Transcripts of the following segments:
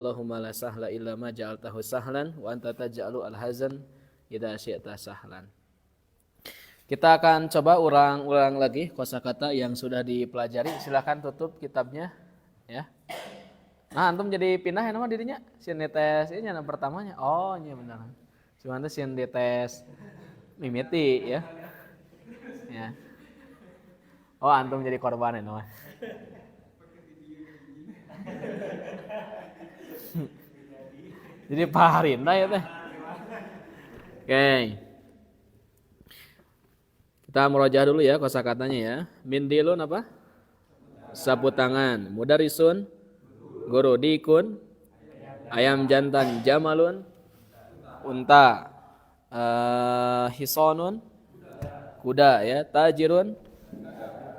Allahumma la sahla illa ma ja'altahu sahlan wa anta taj'alu al-hazan idza syi'ta sahlan. Kita akan coba ulang lagi kosakata yang sudah dipelajari. Silakan tutup kitabnya ya. Nah, antum jadi pindah ya nama dirinya. Sieun dites ini yang pertamanya. Oh, iya benar. Cuma teh sieun dites mimiti ya. Ya. Oh, antum jadi korban ya nama. Jadi Pak Harinda ya teh. Oke. Kita merojah dulu ya kosakatanya ya. Mindilun apa? Sapu tangan. Mudarisun, guru. Dikun, ayam jantan. Jamalun, unta. Hisonun, kuda ya. Tajirun,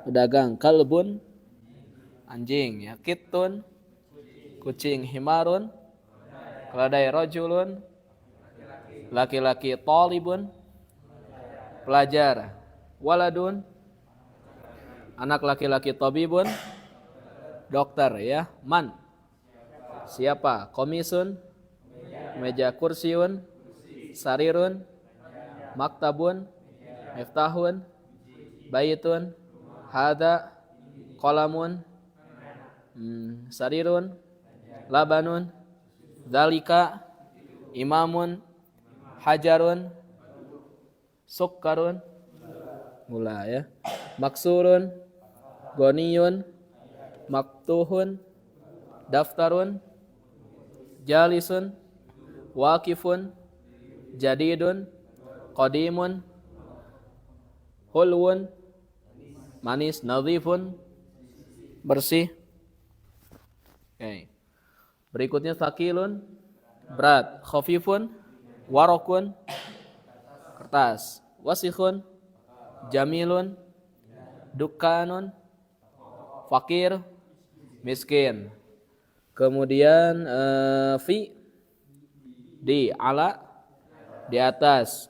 pedagang. Kalbun, anjing ya. Kitun, kucing. Himarun, keledai. Rojulun, laki-laki. Tolibun, pelajar. Waladun, anak laki-laki. Tabibun, dokter ya. Man, siapa. Komisun, meja. Kursiun, sarirun, maktabun, miftahun, baitun, hada, kolamun, sarirun, labanun, dalika, imamun, hajarun, sukkarun, mula ya. Maksurun, goniyun, maktuhun, daftarun, jalisun, wakifun, jadidun, qadimun, hulwun, manis. Nadhifun, bersih. Oke. Berikutnya thaqilun, berat. Khafifun, warokun, kertas. Wasikhun, jamilun, dukkanun, fakir, miskin. Kemudian di ala, di atas.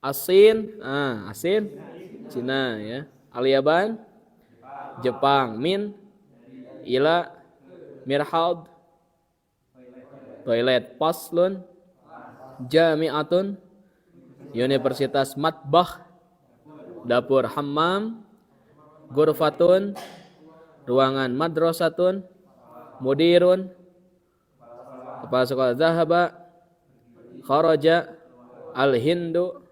Asin, asin, Cina ya. Al-Yaban, Jepang. Min, ila, mirhad, toilet. Paslun, jami'atun, universitas. Matbah, dapur. Hammam, gurfatun, ruangan. Madrasatun, mudirun, kepala sekolah. Zahaba, kharaja, al-Hindu,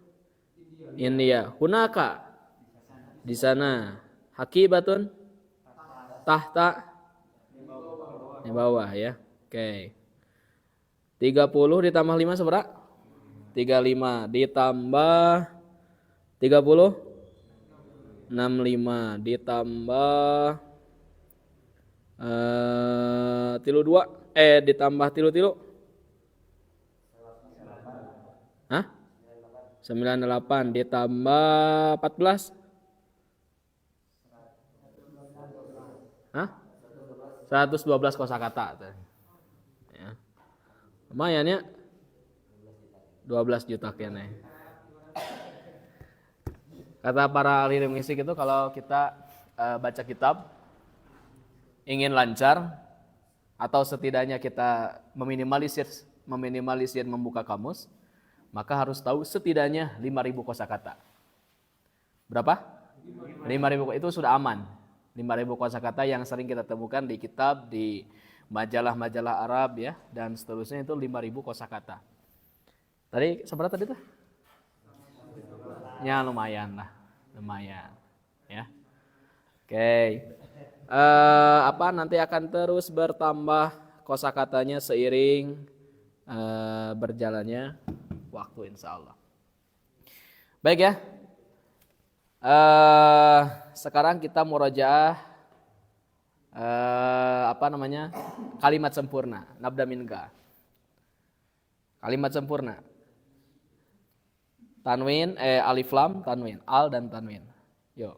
India. Hunaka, di sana. Hakibatun, tahta, di bawah ya. Oke. 30 ditambah 5 seberapa? 35 ditambah 30, 65 ditambah 32 ditambah tilu. Hah? 98 ditambah 14. Hah? 112 kosakata. Ya. Lumayan ya. 12 juta kene. Kata para ahli linguistik itu kalau kita baca kitab ingin lancar atau setidaknya kita meminimalisir membuka kamus, maka harus tahu setidaknya 5.000 kosakata. Berapa? 5.000 itu sudah aman. 5.000 kosakata yang sering kita temukan di kitab, di majalah-majalah Arab ya, dan seterusnya itu 5.000 kosakata. Tadi seberapa tadi tuh? Ya lumayan lah, lumayan ya. Oke. Nanti akan terus bertambah kosakatanya seiring berjalannya waktu insyaallah. Baik ya. Sekarang kita murojaah kalimat sempurna. Nabda minka. Kalimat sempurna. Tanwin, alif lam, tanwin, al dan tanwin. Yo.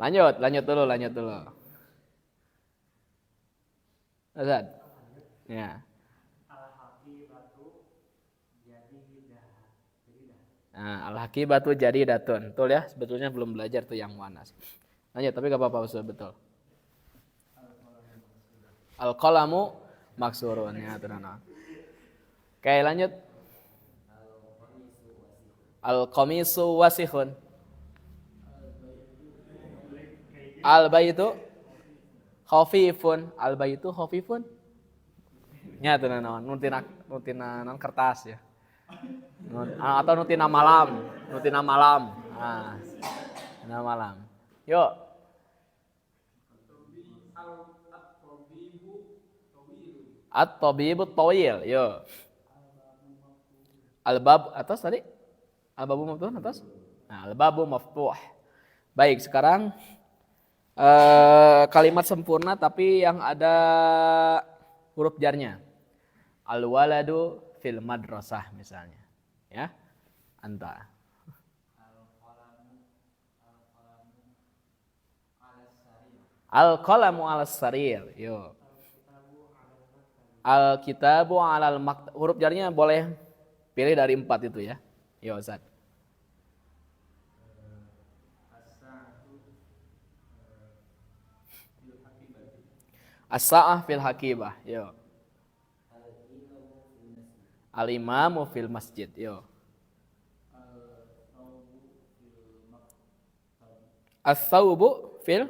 Lanjut dulu. Azad. Ya. Nah, al-hakibatu jadidatun. Betul ya? Sebetulnya belum belajar tuh yang muannas. Lanjut, tapi gak apa-apa Ustaz, betul. Al-qalamu maksurun ya, tenan. Oke, lanjut. Al-qamisu wasikhun. Al-baitu khafifun. Al-baitu khafifun. Nya tenan naon? Nutina kertas ya. Atau nutina malam. Nutina malam. Nah, nutina malam. Yuk. At-tabibu tawil. Yuk. Al-bab atas tadi? Al-babu maftuh atas? Nah, al-babu maftuh. Baik, sekarang kalimat sempurna tapi yang ada huruf jarnya. Al-waladu fil madrasah misalnya. Ya. Anta. Al-qalamu 'alas sarir. Yo. Al-kitabu 'alal maktab. Huruf jarnya boleh pilih dari 4 itu ya. Yo, Ustaz. As-sa'ah fil hakibah. Yo. Al-imamu fil masjid. Yo. As-saubu fil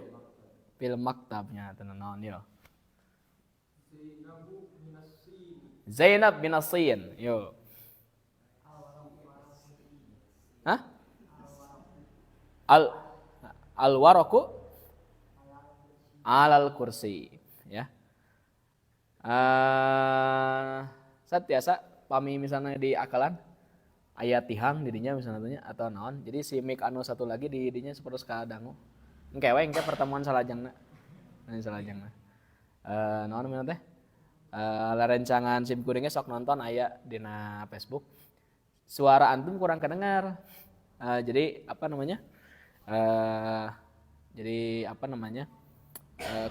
maktabnya tenan yo. Zainab bin Asin. Yo. Hah? Al-waraku alal kursi ya. Saat biasa pami misalnya di akalan ayat tihang didinya misalnya atau naon. Jadi si mik anu satu lagi didinya seperti kadangu. Engke we engke pertemuan salajengna. Salajengna. Naon mina teh? Larencangan sim kuringnya sok nonton aya dina Facebook. Suara antum kurang kedengar. Jadi apa namanya?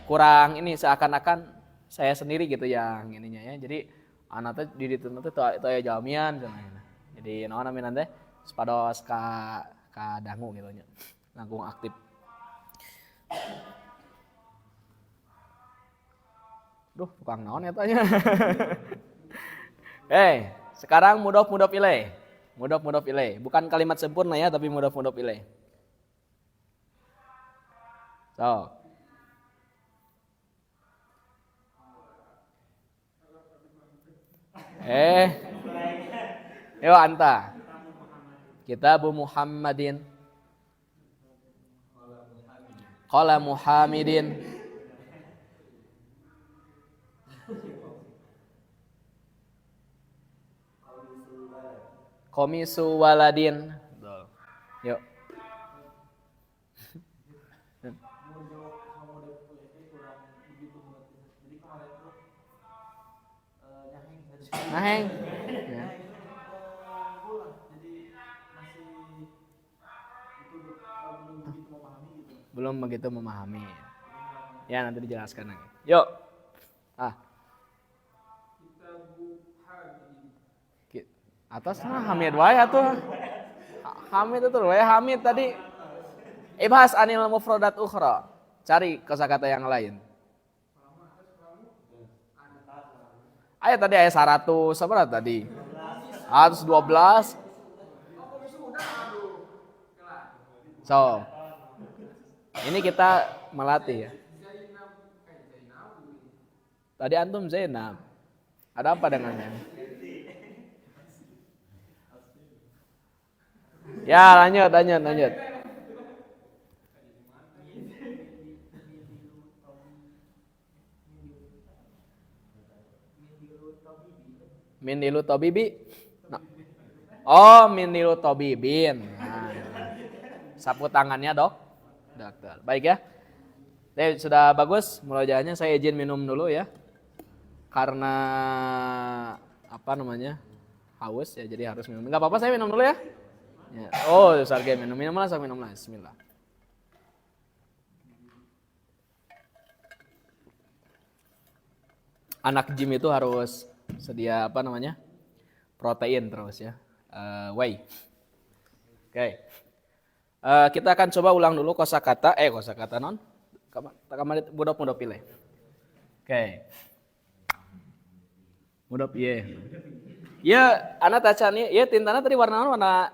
Kurang ini seakan-akan saya sendiri gitu yang ininya ya. Jadi anaknya di ditu teh teu aya jalmian cenah. Jadi naon namina teh sepados ka dangu gitu nya. Langkung aktif. Duh, tukang naon ya tanya. Sekarang mudhof ilaih. Mudhof ilaih. Bukan kalimat sempurna ya, tapi mudhof ilaih. So. Yo anta. Kitabu Muhammadin. Qala Muhammadin. Komisu waladin. Yuk. Naheng. Ya. Belum begitu memahami. Ya nanti dijelaskan lagi. Yuk. Atasnya Hamid wae atuh. Hamid itu wae Hamid tadi. Ibhas anil mufradat ukhra. Cari kosakata yang lain. Ayat tadi ayat 100 berapa tadi? 112. So. Ini kita melatih ya. Tadi antum Zainab. Ada apa dengannya? Ya lanjut. Mindilu tabibi. Oh, mindilu tabibin. Nah, sapu tangannya dokter. Baik ya. Sudah bagus murojaahnya. Saya izin minum dulu ya. Karena apa namanya? Haus ya, jadi harus minum. Enggak apa-apa saya minum dulu ya. Ya. Oh, sarge minum lah, bismillah. Anak gym itu harus sedia apa namanya? Protein terus ya. Whey. Oke. Kita akan coba ulang dulu kosakata non. Kamari mudop pilih. Oke. Mudop ye. Ya, anak tacanya, ya tintana tadi warna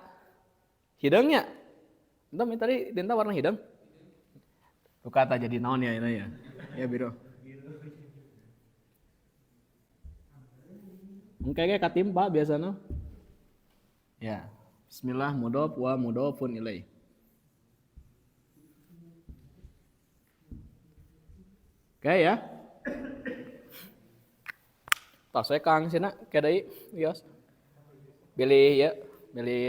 hidungnya. Entah tadi tinta warna hidung. Tuh kata jadi naon ya ini ya. Ya biru. Kayak katimpa biasanya. Ya. Bismillah mudhof wa mudhofun ilaih. Oke ya. Tos we Kang sina kedai yos. Bilih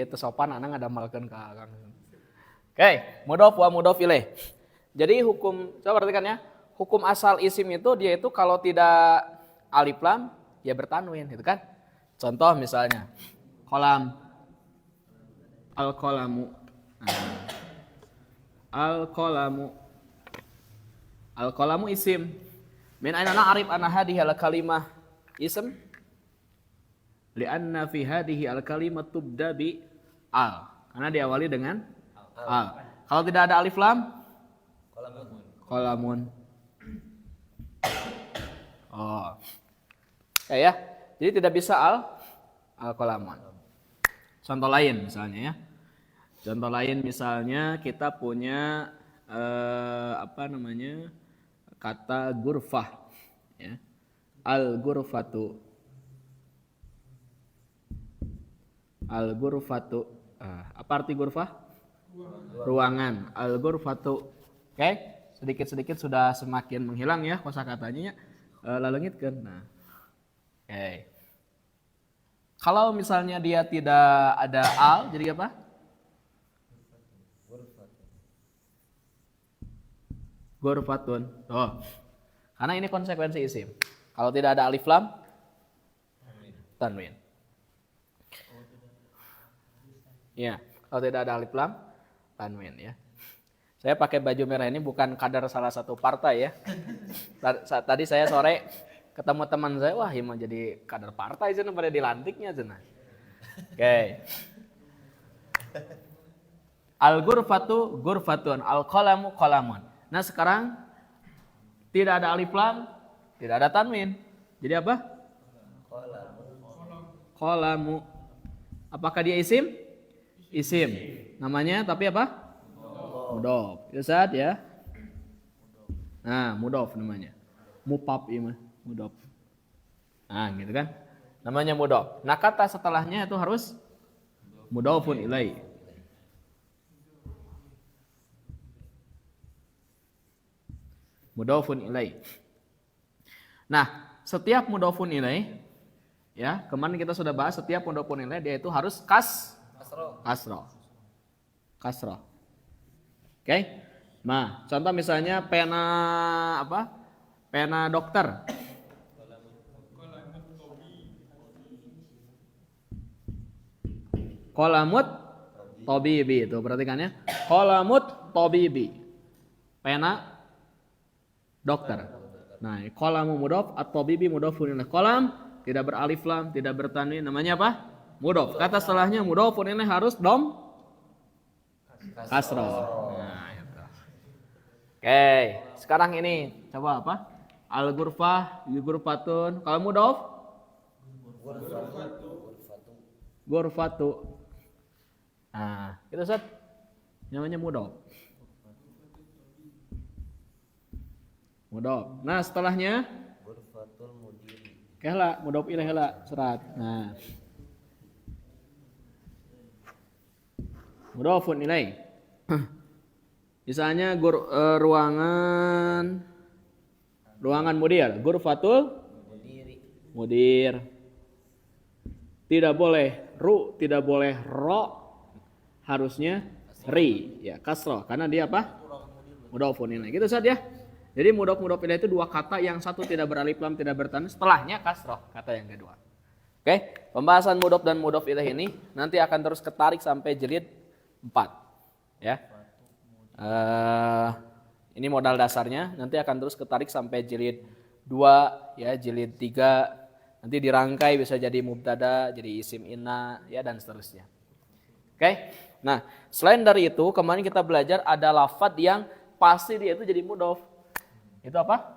tesopan anak ngadamalkeun ka Kang. Oke, mudhof wa mudhof ilaih. Jadi hukum, coba perhatikan ya. Hukum asal isim itu dia itu kalau tidak alif lam ya bertanwin gitu kan. Contoh misalnya kolam al-qalamu. Al-qalamu isim. Min aina na'rif anna hadhihi al-kalimah ism? Li'anna fi hadhihi al-kalimah tubda bi al. Karena diawali dengan al. Kalau tidak ada alif lam? Qalamun. Oh. Ya. Jadi tidak bisa al-qalamun. Contoh lain misalnya ya. Contoh lain misalnya kita punya kata gurfah ya. Al-gurfatu. Apa arti gurfah? Ruangan. Al-gurfatu. Oke, sedikit-sedikit sudah semakin menghilang ya kosakatanya. Lalengitkeun. Nah. Oke. Kalau misalnya dia tidak ada al, jadi apa? Gurfatun. Oh. Karena ini konsekuensi isim. Kalau tidak ada alif lam, tanwin. Ya, kalau tidak ada alif lam, tanwin ya. Saya pakai baju merah ini bukan kadar salah satu partai ya. Tadi saya sore ketemu teman saya, wah mau jadi kader partai cenah pada dilantiknya cenah. Oke. Al-gurfatu gurfatun, al-qalamu qalamun. Nah, sekarang tidak ada alif lam, tidak ada tanwin. Jadi apa? Qalamu. Apakah dia isim? Isim. Namanya tapi apa? Mudhof. Ustaz ya. Nah, mudhof namanya. Mupap ini mah, mudhof. Nah, gitu kan? Namanya mudhof. Nah, kata setelahnya itu harus mudhofun ilaih. Mudhofun ilaih. Nah, setiap mudhofun ilaih ya, kemarin kita sudah bahas setiap mudhofun ilaih dia itu harus kasroh. Oke? Nah, contoh misalnya pena apa? Pena dokter. Qalamut tabibi itu perhatikan ya. Qalamut tabibi. Pena dokter. Nah, qalamu mudhof, at-tabibi mudhofun ilaih. Qalam tidak beralif lam, tidak bertanwin, namanya apa? Mudhof. Kata setelahnya mudhofun ilaih harus kasroh. Nah, itu. Oke, sekarang ini coba apa? Al-gurfah, gurfatun. Kalau mudhof? Gurfatu. Nah, itu Ustaz. Namanya mudhof. Mudhof. Nah, setelahnya gurfatul mudiri. Kehla, mudhof ilaih hela serat. Nah. Mudhofun ilaih. Misalnya ruangan mudir, gurfatul mudir. Tidak boleh ru, tidak boleh ro, harusnya ri, ya kasroh. Karena dia apa? Mudhofun ilaih. Gitu Ustaz ya. Jadi mudhof ilaih itu dua kata, yang satu tidak beralif lam, tidak bertanwin, setelahnya kasroh kata yang kedua. Oke, pembahasan mudhof dan mudhof ilaih ini nanti akan terus ketarik sampai jilid 4 ya. Ini modal dasarnya, nanti akan terus ketarik sampai jilid 2 ya, jilid 3 nanti dirangkai bisa jadi mubtada, jadi isim inna ya, dan seterusnya. Oke? Nah, selain dari itu, kemarin kita belajar ada lafadz yang pasti dia itu jadi mudhof. Itu apa?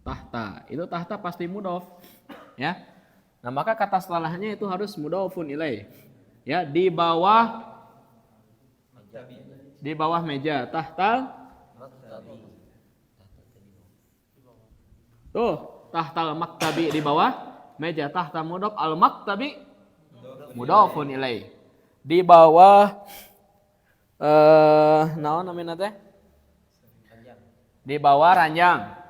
Tahta. Itu tahta pasti mudhof. Ya. Nah, maka kata setelahnya itu harus mudhofun ilaih. Ya, di bawah meja. Tahta. Tuh, tahtal maktabi di bawah meja. Tahta mudhof, al maktabi mudhofun ilaih. Di bawah naon namanya teh? Di bawah ranjang.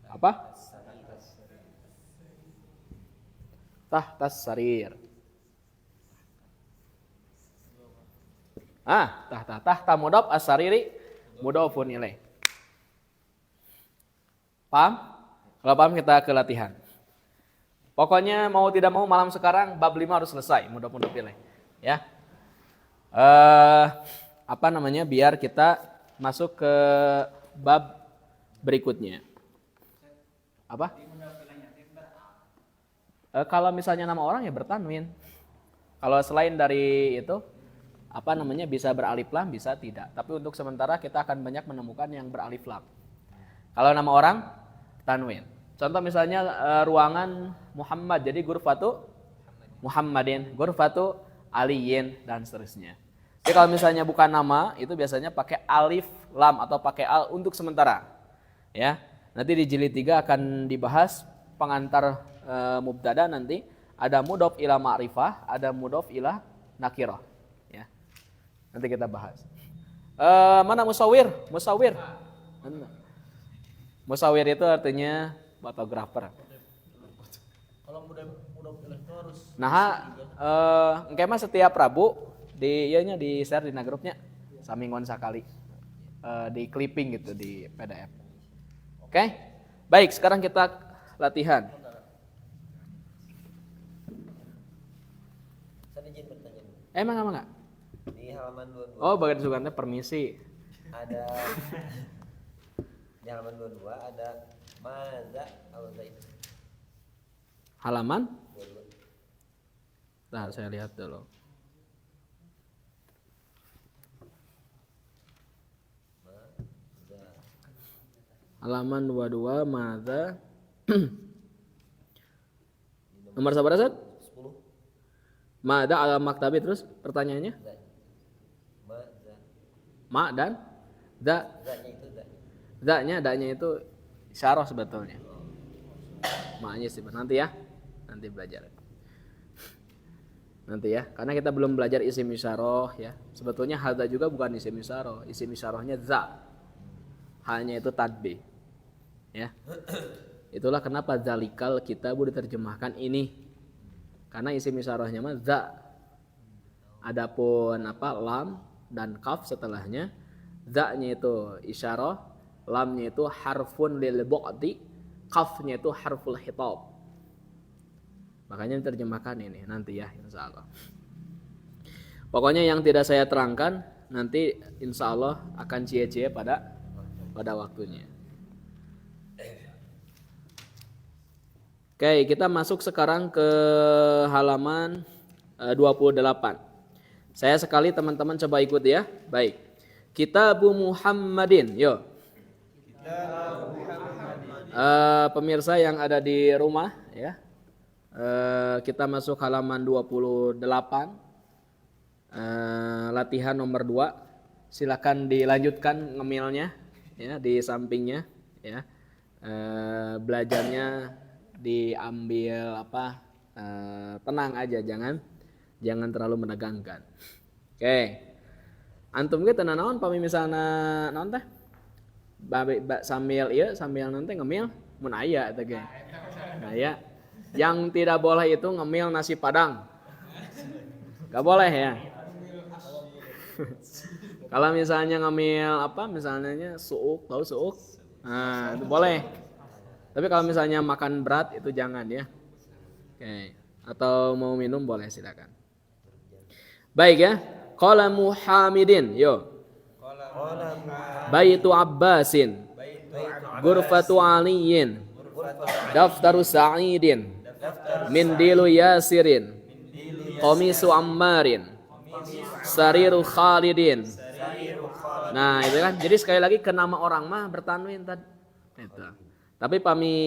Apa? Tahtas sarir. Tahta mudhof as-sariri mudhofun ilaih. Paham? Kalau paham kita ke latihan. Pokoknya mau tidak mau malam sekarang bab 5 harus selesai, mudhof ilaih. Ya. Biar kita masuk ke bab berikutnya. Apa? Kalau misalnya nama orang ya bertanwin. Kalau selain dari itu bisa beralif lam, bisa tidak. Tapi untuk sementara kita akan banyak menemukan yang beralif lam. Kalau nama orang tanwin. Contoh misalnya ruangan Muhammad, jadi gurfatu Muhammadin, gurfatu Aliyin dan seterusnya. Jadi kalau misalnya bukan nama itu biasanya pakai alif lam atau pakai al untuk sementara. Ya. Nanti di jilid 3 akan dibahas pengantar mubtada nanti ada mudhof ila ma'rifah, ada mudhof ila nakirah, ya. Nanti kita bahas. Mana musawir? Musawir itu artinya fotografer. Kalau mudhof ilaih itu harus engke mah setiap Rabu di share di grupnya samingon sakali. Di clipping gitu di PDF. Oke? Baik, sekarang kita latihan. Emang enggak? Di halaman 22. Oh, bagian sukannya permisi. Ada di halaman 22 ada maza al-zaid. Halaman? 22. Nah, saya lihat dulu. Halaman 22 maza. Nomor sabar Ustaz? 10. Mada al maktabi, terus pertanyaannya? Ma dan za. Danya itu isyarah sebetulnya. Ma-nya sih nanti ya. Nanti belajar. Nanti ya, karena kita belum belajar isim isyarah ya. Sebetulnya hadza juga bukan isim isyarah. Isim isyarahnya za. Hanya itu tadbih. Ya. Itulah kenapa zalikal kitabu diterjemahkan ini. Karena isim isyarahnya mah za. Adapun lam dan kaf setelahnya, za-nya itu isyarah, lamnya itu harfun lil bu'di, kafnya itu harful khitab. Makanya diterjemahkan ini nanti ya insyaallah. Pokoknya yang tidak saya terangkan nanti insyaallah akan cie-cie pada waktunya. Oke, kita masuk sekarang ke halaman 28. Saya sekali teman-teman coba ikut ya. Baik. Kitabu Muhammadin. Yo. Pemirsa yang ada di rumah ya. Kita masuk halaman 28. Latihan nomor 2. Silakan dilanjutkan ngemilnya ya di sampingnya ya. Belajarnya diambil tenang aja, jangan terlalu menegangkan. Oke. Antum ge teu naon pami misalna naon teh? Sambil nanti ngemil mun aya eta ge. Nah ya. Yang tidak boleh itu ngemil nasi padang. Gak boleh ya. Kalau misalnya ngemil misalnya suuk, tahu suuk? Nah, itu boleh. Tapi kalau misalnya makan berat itu jangan ya. Oke. Atau mau minum boleh silakan. Baik ya. Qala Muhammadin. Yo. Baitu Abbasin. Ghurfatu Aliyin. Daftaru Sa'idin. Mindilu Yasirin. Qamisu Ammarin. Sariru Khalidin. Nah, itu kan. Jadi sekali lagi ke nama orang mah bertanwin tadi. Itu. Tapi pami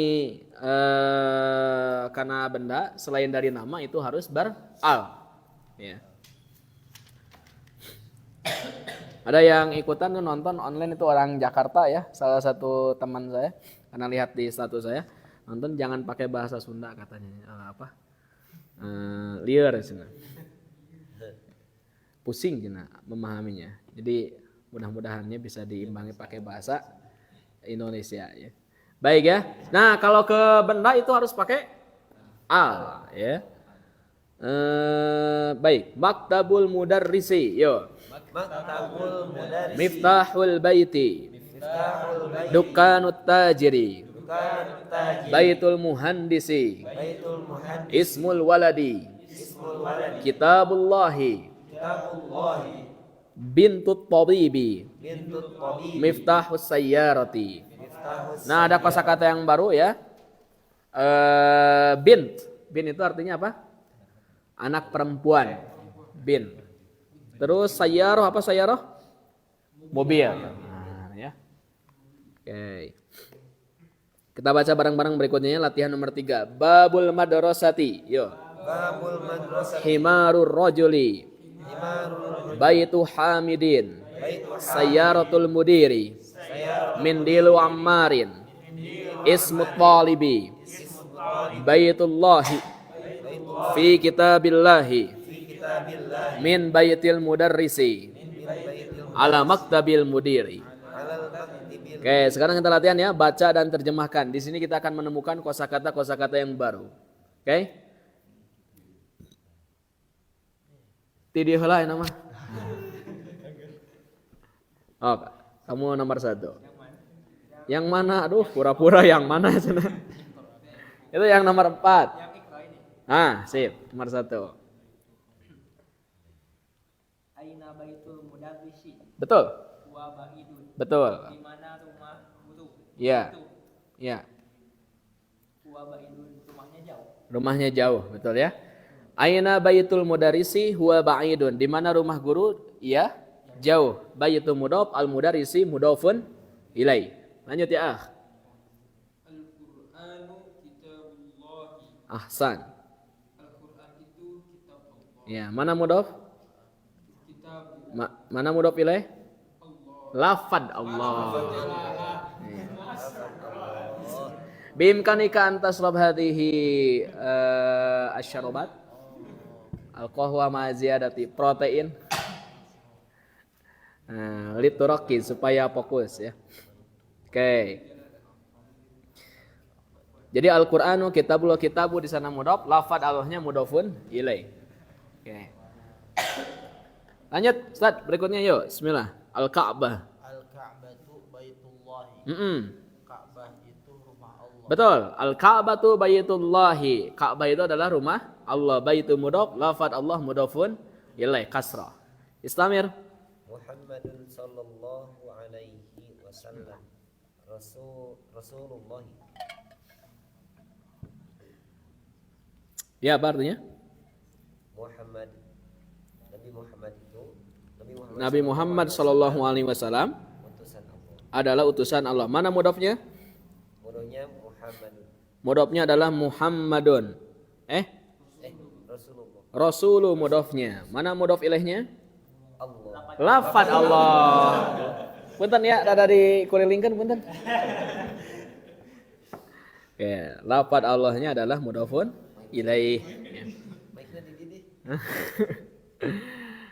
karena benda selain dari nama itu harus beral. Ya. Ada yang ikutan tuh nonton online itu orang Jakarta ya, salah satu teman saya, karena lihat di status saya, nonton jangan pakai bahasa Sunda katanya, liar cina, pusing cina memahaminya. Jadi mudah-mudahannya bisa diimbangi pakai bahasa Indonesia ya. Baik ya. Nah kalau ke benda itu harus pakai al ya. Baik, maktabul mudarrisi, yo. Maktabul mudarrisi. Miftahul baiti. Dukkanut tajiri. Baitul muhandisi. Ismul waladi. Kitabullahi. Bintut tabibi. Miftahus sayyarati. Nah, ada kosakata yang baru ya. Bint. Bint itu artinya apa? Anak perempuan. Bint. Terus sayyaroh, apa sayyaroh? Mobil. Nah, ya. Oke. Kita baca bareng-bareng berikutnya latihan nomor 3. Babul madrasati. Yo. Babul madrasati. Himarur rajuli. Baitu hamidin. Sayyaratul mudiri. Mindilu ammarin. Ismut talibi. Baitullahi. Fi kitabillahi. Min baitil mudarrisi ala maktabil mudiri. Oke, sekarang kita latihan ya, baca dan terjemahkan. Di sini kita akan menemukan kosakata yang baru. Oke? Tidih heula ya nama. Oh, kamu nomor 1. Yang mana? Aduh, pura-pura yang mana sana? Itu yang nomor 4. Ah, sip, nomor 1. Aina baitul mudarrisi. Betul. Wa baidun. Betul. Di mana rumah guru? Iya. Iya. Wa baidun, rumahnya jauh. Rumahnya jauh, betul ya. Aina baitul mudarrisi huwa ba'idun. Di mana rumah guru? Iya, jauh. Baitul mudhaf, al mudarrisi mudhafun ilai. Lanjut ya, akh. Al-Qur'anu kitabullahi. Ahsan. Al-Qur'an itu kitab Allah. Ya, mana mudhaf? Kitab Mana mudhaf ilaih? Allah. Lafad Allah. Bimkanika antasrab hadhihi asyarabat. Al-qahwa ma ziyadati protein. Lituraki supaya fokus ya. Oke. Jadi Al-Qur'anu kitabul kitabu di sana mudhaf, lafad Allahnya mudhafun ilaih. Oke. Lanjut, Ustaz, berikutnya yuk. Bismillah. Al-Ka'bah. Al-Ka'batu baitullahi. Ka'bah itu rumah Allah. Betul. Al-Ka'batu baitullahi. Ka'bah itu adalah rumah Allah. Baitu mudhaf, lafad Allah mudhafun ilaih, kasrah. Istamir. Muhammadun sallallahu alaihi wasallam. Rasulullah. Ya, apa artinya? Muhammad. Nabi Muhammad sallallahu alaihi wasallam utusan Allah. adalah utusan Allah. Mana mudhafnya? Mudahnya Muhammadun. Mudhafnya adalah Muhammadun. Rasulullah. Rasulu mudhafnya. Mana mudhaf ilaihnya? Allah. Lafad Allah. Punten ya, rada dikulilingkeun punten. Oke, lafad Allahnya adalah mudhafun ilaih. Baiknya di.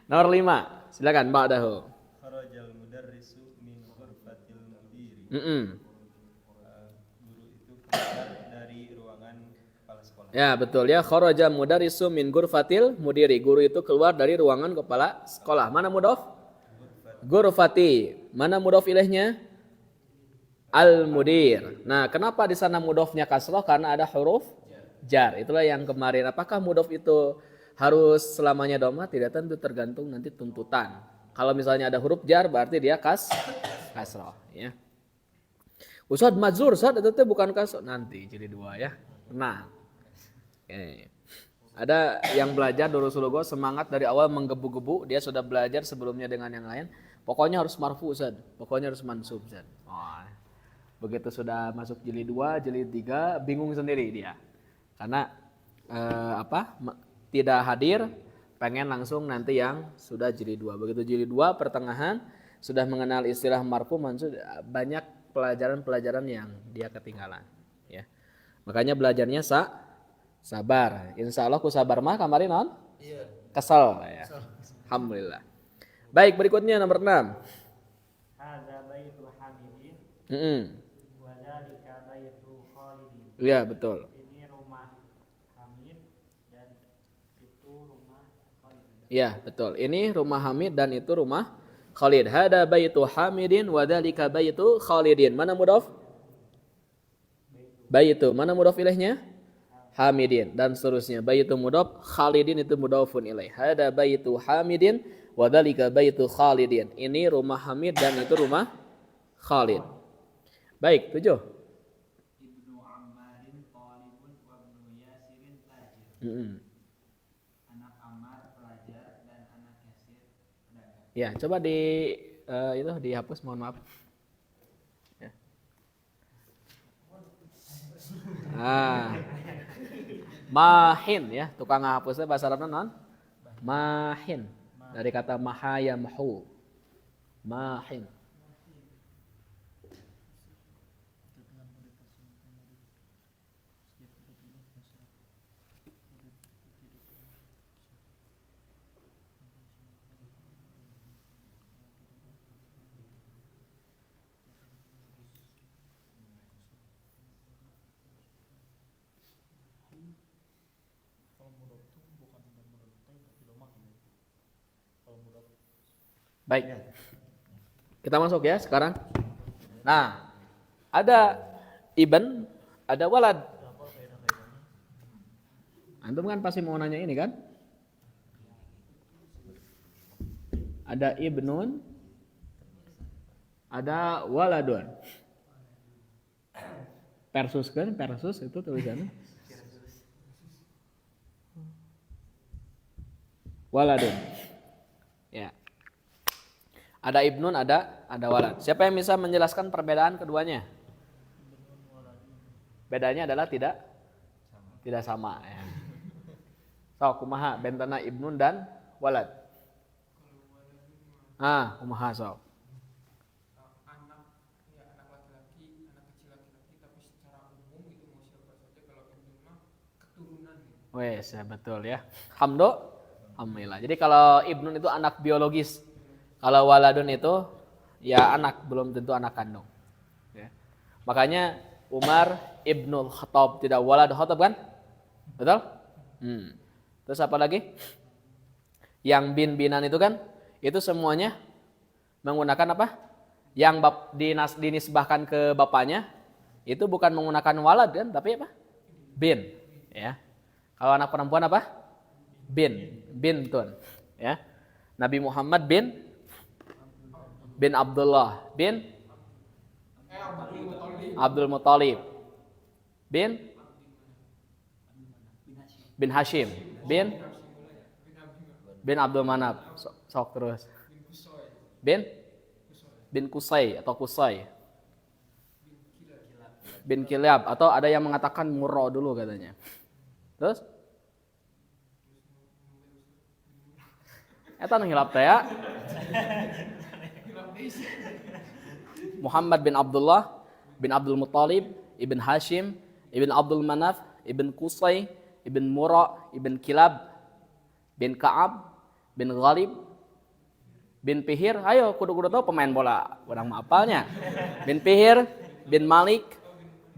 Nomor 5. Silakan ba'dahu. Kharajal mudarrisu min ghurfatil mudiri. Guru itu keluar dari ruangan kepala sekolah. Ya, betul ya. Kharaja mudarrisu min ghurfatil mudiri. Guru itu keluar dari ruangan kepala sekolah. Mana mudhaf? Ghurfati. Mana mudhaf ilaihnya? Al-mudir. Nah, kenapa di sana mudhafnya kasrah? Karena ada huruf jar. Itulah yang kemarin. Apakah mudhaf itu harus selamanya dhamma? Tidak tentu, tergantung nanti tuntutan. Kalau misalnya ada huruf jar berarti dia kasrah ya. Ustad mazur, Ustad itu teh bukan kaso. Nanti jilid 2 ya. Nah. Oke. Ada yang belajar Durus Lugo semangat dari awal menggebu-gebu, dia sudah belajar sebelumnya dengan yang lain. Pokoknya harus marfu Ustad, pokoknya harus mansub Ustad. Oh. Begitu sudah masuk jilid 2, jilid 3 bingung sendiri dia. Karena tidak hadir, pengen langsung nanti yang sudah jilid 2. Begitu jilid 2 pertengahan sudah mengenal istilah marfu mansub, banyak pelajaran-pelajaran yang dia ketinggalan ya. Makanya belajarnya sabar. Insya Allah ku sabar mah kemarin non? Iya. Kesel ya. Alhamdulillah. Baik, berikutnya nomor 6. Hadza baitul hamidin wa dzalika baitul khalidin. Iya, betul. Ini rumah Hamid dan itu rumah Khalid. Iya, betul. Ini rumah Hamid dan itu rumah Khalid. Hada baitu Hamidin wa dzalika baitu Khalidin. Mana mudhaf? Baitu. Mana mudhaf ilaihnya? Hamidin dan seterusnya. Baitu mudhaf, Khalidin itu mudhafun ilaih. Hada baitu Hamidin wa dzalika baitu Khalidin. Ini rumah Hamid dan itu rumah Khalid. Baik, 7. Ibnu Ammarin talibun wa ibnu Yasirin tajir. Anak Ammar pelajar dan anak Yasir pedagang. Ya, coba itu dihapus, mohon maaf. Ya. Mahin ya, tukang ngapusnya bahasa Arabnya non? Mahin. Dari kata maha yamhu. Mahin. Baik. Kita masuk ya sekarang. Nah, ada ibn, ada walad. Antum kan pasti mau nanya ini kan? Ada ibnun, ada waladun. Persus kan? Persus itu tulisannya. Waladun. Ya. Ada ibnun, ada walad. Siapa yang bisa menjelaskan perbedaan keduanya? Bedanya adalah tidak sama ya. So, kumaha bentana ibnun dan walad. Kumaha so. Anak laki-laki, anak kecil laki-laki, tapi secara umum itu mau siapa saja. Kalau ibnu mah keturunan gitu. Wes, ya betul ya. Alhamdulillah. Jadi kalau ibnun itu anak biologis. Kalau waladun itu ya anak, belum tentu anak kandung. Ya. Makanya Umar ibnul Khattab, tidak walad Khattab kan? Betul? Terus apa lagi? Yang bin-binan itu kan? Itu semuanya menggunakan apa? Yang dinisbahkan ke bapaknya itu bukan menggunakan walad kan? Tapi apa? Bin. Ya. Kalau anak perempuan apa? Bintun. Ya. Nabi Muhammad bin Abdullah bin Abdul Muthalib bin Hashim bin Abdul Manaf. Sok terus. Bin Qusay atau Qusay. Bin Kilab atau ada yang mengatakan Murrah dulu katanya. Terus? Eta nu hilap teh ya. Muhammad bin Abdullah bin Abdul Muthalib ibn Hashim ibn Abdul Manaf ibn Qusay ibn Murrah ibn Kilab bin Ka'ab bin Ghalib bin Fihir. Ayo kudu-kudu tahu pemain bola, urang mah apalnya. Bin Fihir bin Malik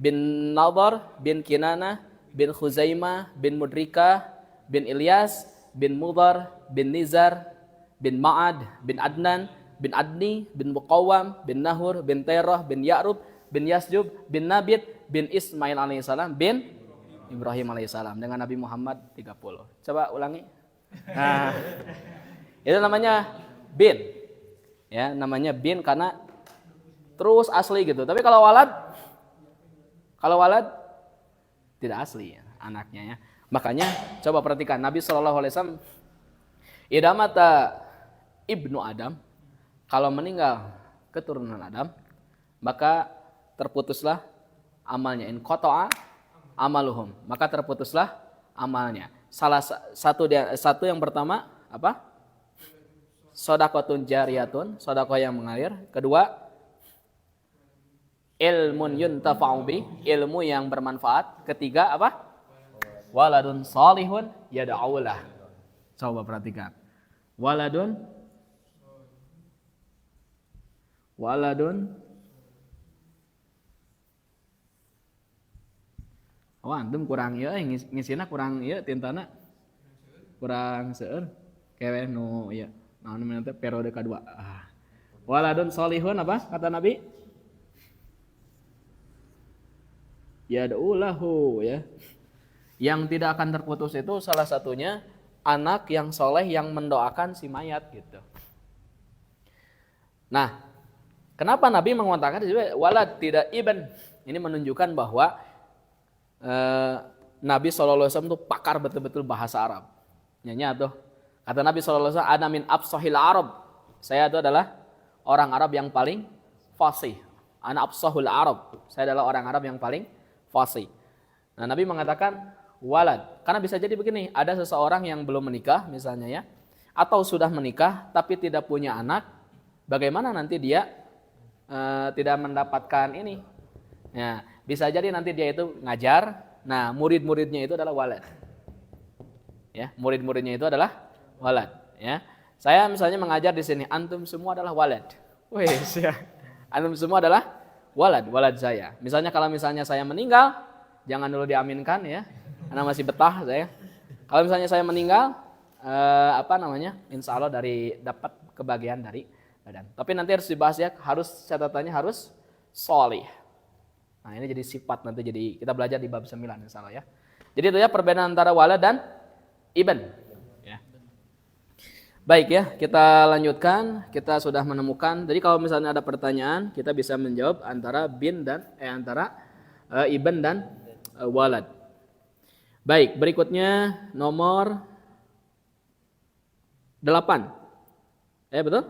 bin Nadar bin Kinana bin Khuzaimah bin Mudrika bin Ilyas bin Mudhar bin Nizar bin Ma'ad bin Adnan bin Adni bin Muqawam bin Nahur bin Terah bin Ya'rub bin Yasjub bin Nabit bin Ismail alaihissalam bin Ibrahim alaihissalam. Dengan Nabi Muhammad 30. Coba ulangi. Nah, itu namanya bin. Ya, namanya bin karena terus asli gitu. Tapi kalau walad Kalau walad tidak asli anaknya ya. Makanya coba perhatikan Nabi SAW, idza mata ibnu Adam, kalau meninggal keturunan Adam, maka terputuslah amalnya. In qata'a amaluhum, maka terputuslah amalnya. Salah satu yang pertama apa? Shadaqatun jariyatun, sedekah yang mengalir. Kedua, ilmun yuntafa'u bi, ilmu yang bermanfaat. Ketiga apa? Waladun salihun yad'ulah. Coba perhatikan. Waladun oh antum kurang ya ngisina kurang ya tintana kurang seueur kewe nu ya naon namanya periode kedua. Waladun salihun apa kata Nabi? Yad'ulahu ya. Yang tidak akan terputus itu salah satunya anak yang soleh yang mendoakan si mayat gitu. Nah, kenapa Nabi mengatakan walad tidak ibn? Ini menunjukkan bahwa Nabi SAW itu pakar betul-betul bahasa Arab. Nyanyi tuh. Kata Nabi SAW, ana min absahil Arab. Saya itu adalah orang Arab yang paling fasih. Ana absahul Arab. Saya adalah orang Arab yang paling fasih. Nah, Nabi mengatakan walad. Karena bisa jadi begini, ada seseorang yang belum menikah misalnya ya, atau sudah menikah tapi tidak punya anak, bagaimana nanti dia tidak mendapatkan ini? Ya, bisa jadi nanti dia itu ngajar, nah murid-muridnya itu adalah walad. Ya, murid-muridnya itu adalah walad. Ya, saya misalnya mengajar di sini, antum semua adalah walad. Wes ya, antum semua adalah walad saya. Misalnya kalau misalnya saya meninggal, jangan dulu diaminkan ya. Karena masih betah saya. Kalau misalnya saya meninggal, insya Allah dapat kebahagiaan dari badan. Tapi nanti harus dibahas ya, catatannya harus sholih. Nah ini jadi sifat nanti jadi kita belajar di bab 9 insya Allah ya. Jadi itu ya perbedaan antara walad dan ibn. Ya. Baik ya, kita lanjutkan. Kita sudah menemukan. Jadi kalau misalnya ada pertanyaan, kita bisa menjawab antara antara ibn dan walad. Baik, berikutnya nomor 8. Betul?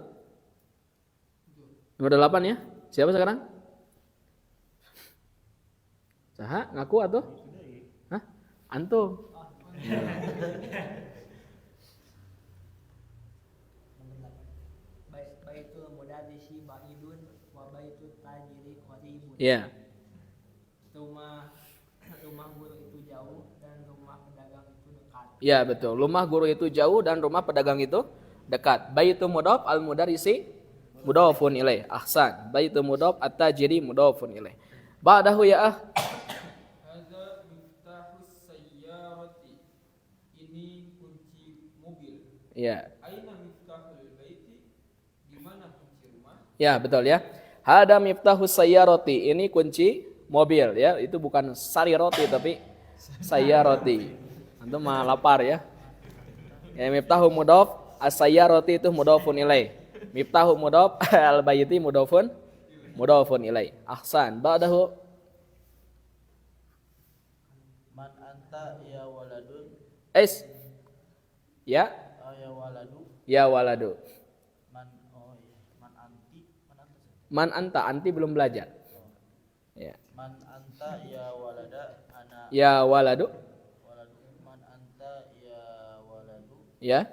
Nomor 8 ya. Siapa sekarang? Saha ngaku atau? Hah? Antum. Baitul mudarrisi ba'idun wa baitul tajiri qaribun. Iya. Rumah guru itu jauh dan rumah pedagang itu dekat. Iya betul. Rumah guru itu jauh dan rumah pedagang itu dekat. Baitu mudhaf al mudarrisi mudhafun ilaih. Ahsan. Baitu mudhaf at-tajiri mudhafun ilaih. Ba'dahu ya Hadza miftahus sayyarati. Ini kunci mobil. Iya. Aina miftahul baiti? Di mana kunci rumah? Ya, betul ya. Hada miftahus sayyarati. Ini kunci mobil ya. Itu bukan sari roti tapi sayyarati. Antum mah lapar ya. Ya miftahu mudhaf, as-sayyarati itu mudhafun ilaih. Miftahu mudhaf, al-baiti mudhafun ilaih. Ahsan. Ba'dahu Man anta ya waladun ya ya waladu ya waladu. man anti Man anta, anti belum belajar. Ya. man anta ya walada ana Ya waladu. waladu man anta ya waladu Ya.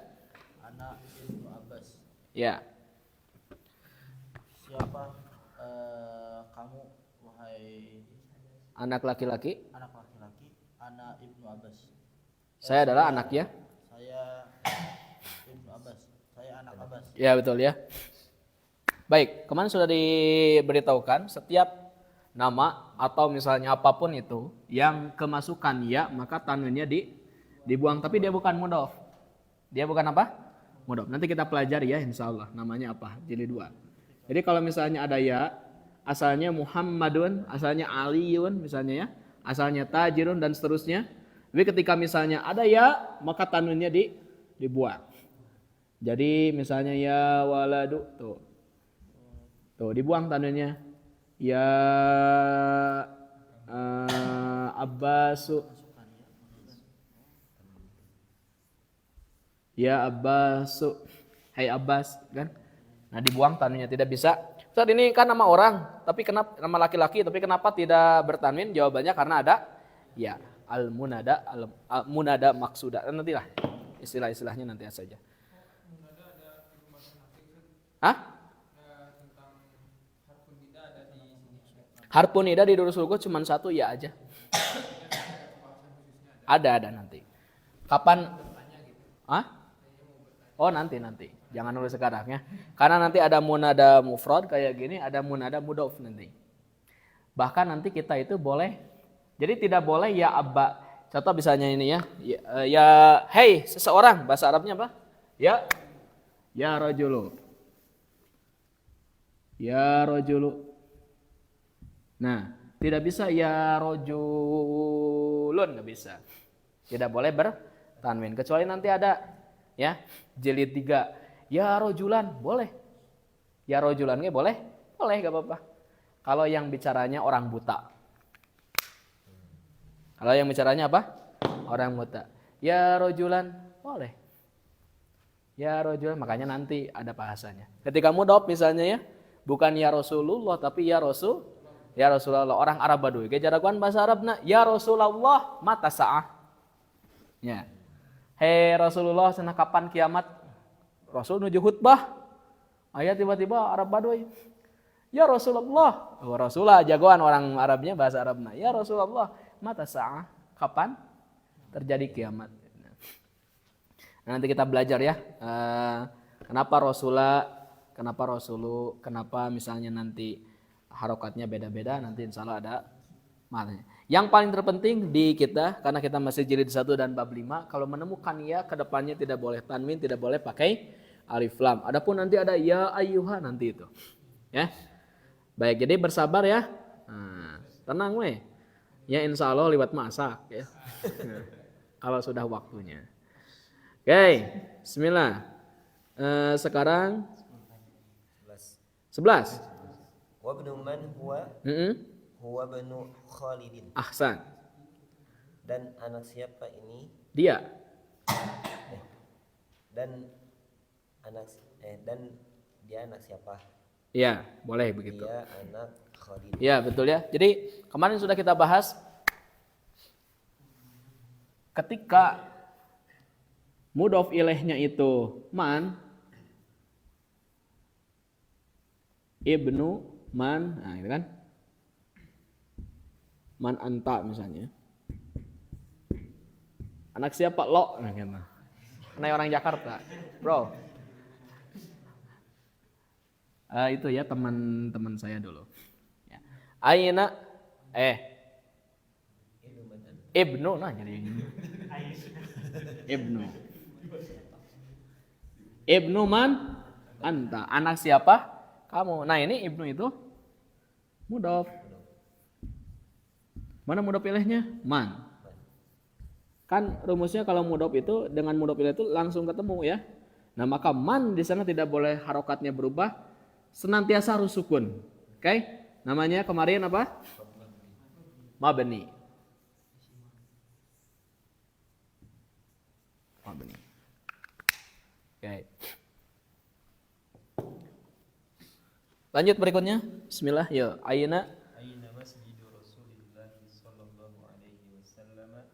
ana ibnu Abbas. Ya. Siapa kamu wahai Anak laki-laki. anak laki-laki? Ana ibnu Abbas. Saya adalah anaknya. Saya ibnu Abbas. Saya anak Abbas. Ya betul ya. Baik, kemarin sudah diberitahukan setiap nama atau misalnya apapun itu yang kemasukan ya maka tanwinnya dibuang, tapi dia bukan mudhaf. Dia bukan apa? Mudhaf. Nanti kita pelajari ya insyaallah namanya apa? Jilid 2. Jadi kalau misalnya ada ya, asalnya Muhammadun, asalnya Aliun misalnya ya, asalnya Tajirun dan seterusnya. Tapi ketika misalnya ada ya, maka tanwinnya dibuang. Jadi misalnya ya waladu tuh dibuang tanwinnya. Ya Abbasu. Ya Abbasu. Hai Abbas, kan? Nah, dibuang tanwinnya, tidak bisa. Ustaz, ini kan nama orang, tapi kenapa nama laki-laki, tapi kenapa tidak bertanwin? Jawabannya karena ada ya al-munada, al-munada maksuda. Nantilah istilah-istilahnya nanti saja. Munada ada di bahasa nafik. Hah? Tentang harfun nida ada di sini. Harfun nida di Durus Sulgo cuma satu ya aja. Ada nanti. Kapan? Hah? Oh nanti. Jangan nulis sekarang ya. Karena nanti ada munada mufrad kayak gini, ada munada mudhof nanti. Bahkan nanti kita itu boleh, jadi tidak boleh ya abba. Contoh misalnya ini ya. Ya hey seseorang, bahasa Arabnya apa? Ya rajulu. Ya rajulu. Nah, tidak bisa ya rajulun, nggak bisa. Tidak boleh bertanwin kecuali nanti ada ya jilid 3. Ya rojulan boleh. Ya rojulan nggak boleh? Boleh, gak apa-apa. Kalau yang bicaranya orang buta. Kalau yang bicaranya apa? Orang buta. Ya rojulan boleh. Ya rojulan, makanya nanti ada bahasanya. Ketika mudhof misalnya ya, bukan ya Rasulullah tapi ya Rasulullah. Orang Arab Baduy. Kejarakuan bahasa Arabna ya Rasulullah mata sa'ah. Ya. Hei Rasulullah, sana kapan kiamat? Rasul nuju khutbah. Ayat tiba-tiba Arab Baduy. Ya Rasulullah. Oh, Rasulullah jagoan orang Arabnya bahasa Arabna. Ya Rasulullah, mata sa'ah? Kapan terjadi kiamat? Nah, nanti kita belajar ya. Kenapa Rasulullah, kenapa Rasulu, kenapa misalnya nanti harokatnya beda-beda, nanti insya Allah ada maknanya. Yang paling terpenting di kita, karena kita masih jilid 1 dan bab 5, kalau menemukan ya ke depannya tidak boleh tanwin, tidak boleh pakai alif lam. Adapun nanti ada ya ayyuha nanti itu. Ya. Baik, jadi bersabar ya. Nah, tenang weh. Ya insya Allah lewat masak ya. Kalau sudah waktunya. Oke, bismillah. Sekarang 11. Wa ibnu man huwa huwa ibnu Khalidin. Ahsan. Dan anak siapa ini? Dia. Dan dia anak siapa? Ya, boleh begitu. Dia anak Khalid. Ya, betul ya. Jadi kemarin sudah kita bahas ketika mudhof ilaihnya itu man, ibnu man, nah gitu kan. Man anta misalnya. Anak siapa lo? Nah gitu. Karena orang Jakarta, bro. Itu ya teman-teman saya dulu. Ya. Aina ibnu, nah jadi ibnu man anta, anak siapa kamu. Nah ini ibnu itu mudhof. Mana mudhof ilaihnya? Man. Kan rumusnya kalau mudhof itu dengan mudhof ilaih itu langsung ketemu ya. Nah maka man di sana tidak boleh harokatnya berubah, senantiasa harus sukun. Oke? Namanya kemarin apa? Mabni. Mabni. Oke. Lanjut berikutnya. Bismillah. Yo, aina masjidu Rasulillah sallallahu alaihi wasallam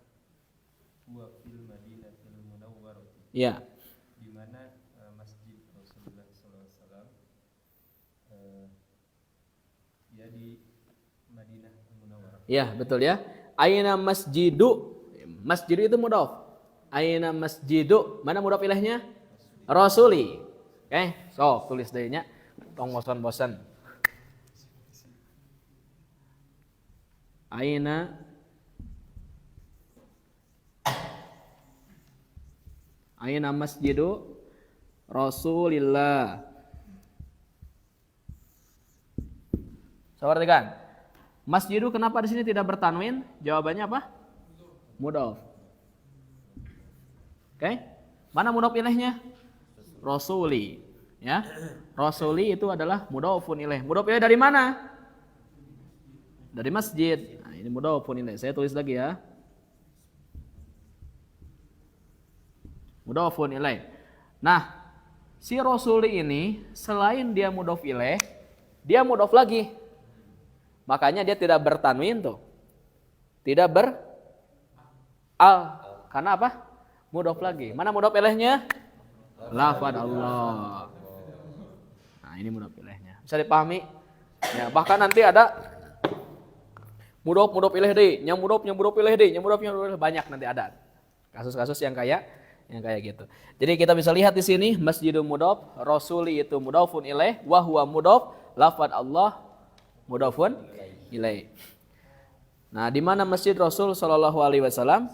huwa fil Madinatil Munawwarah. Ya. Di mana masjid Rasulullah sallallahu alaihi wasallam ya di Madinah Munawwarah. Ya, betul ya. Aina masjidu. Masjidu itu mudhof. Aina masjidu. Mana mudhof ilaihnya? Rasuli. Oke, so tulis deh nya. Tong bosan-bosan. Aina masjidu Rasulillah. Seperti kan? Masjidu kenapa di sini tidak bertanwin? Jawabannya apa? Mudhof. Oke? Mana mudhof ilaihnya? Rasuli. Ya. Rasuli itu adalah mudhofun ilaih. Mudhof ilaih dari mana? Dari masjid. Nah, ini mudhofun ilaih. Saya tulis lagi ya. Mudhofun ilaih. Nah, si Rasuli ini selain dia mudhof ilaih, dia mudhof lagi. Makanya dia tidak bertanwin tuh. Tidak ber al. Karena apa? Mudhof lagi. Mana mudhof ilaihnya? Lafad Allah. Nah, ini mudhof ilaihnya. Bisa dipahami? Ya, bahkan nanti ada mudhof ilaih deui, nya mudhof ilaih deui, nya mudhof banyak nanti ada. Kasus-kasus yang kayak gitu. Jadi kita bisa lihat di sini masjidul mudhof, rasuli itu mudhofun ilaih, wa huwa mudhof, lafad Allah mudhofun ilaih. Nah, di mana Masjid Rasul sallallahu alaihi wasallam?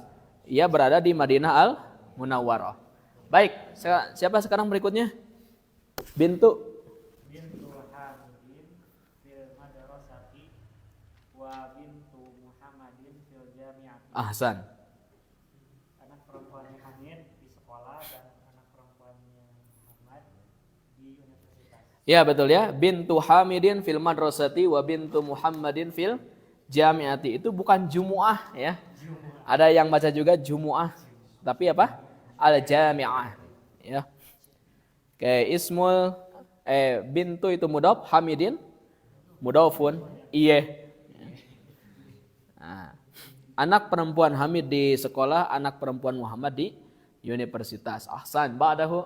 Ia berada di Madinah Al-Munawwarah. Baik, siapa sekarang berikutnya? Bintu Hamidin fil madrasati wa bintu Muhammadin fil jami'ati. Ahsan. Anak perempuannya Hamid di sekolah dan anak perempuannya Muhammad di universitas. Ya betul ya, bintu Hamidin fil madrasati wa bintu Muhammadin fil jami'ati. Itu bukan jumu'ah ya. Ada yang baca juga jumu'ah. Tapi apa? Al-jami'ah ya. Oke, ismul bintu itu mudhof, Hamidin mudhofun iya. Nah, anak perempuan Hamid di sekolah, anak perempuan Muhammad di universitas. Ahsan, ba'dahu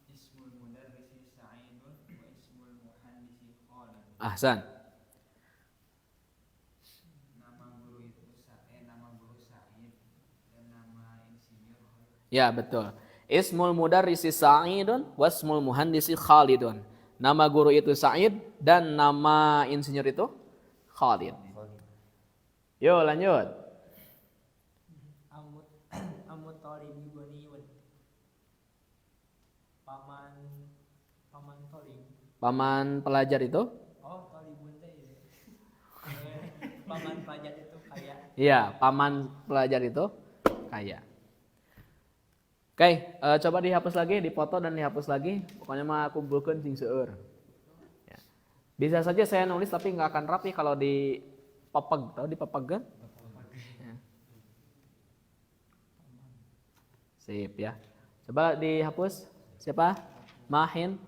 Ismul mudarrisi Sa'idun wa ismul muhandisi Khalid. ahsan. Nama guru Sa'id dan nama insinyur Khalid. Ya betul. Ismul mudarrisi Sa'idun wasmul muhandisi Khalidun. Nama guru itu Sa'id dan nama insinyur itu Khalid. Yuk lanjut. Amut tolibi goniun. Paman tolib. Paman pelajar itu? Oh, tolibun teh ya. Paman pelajar itu kaya. Iya, paman pelajar itu kaya. Oke, coba dihapus lagi, dipoto dan dihapus lagi. Pokoknya mah kumpulkan sing seueur. Ya. Bisa saja saya nulis tapi nggak akan rapi kalau di papag, tahu di papag kan? Ya. Sip ya. Coba dihapus. Siapa? Mahin.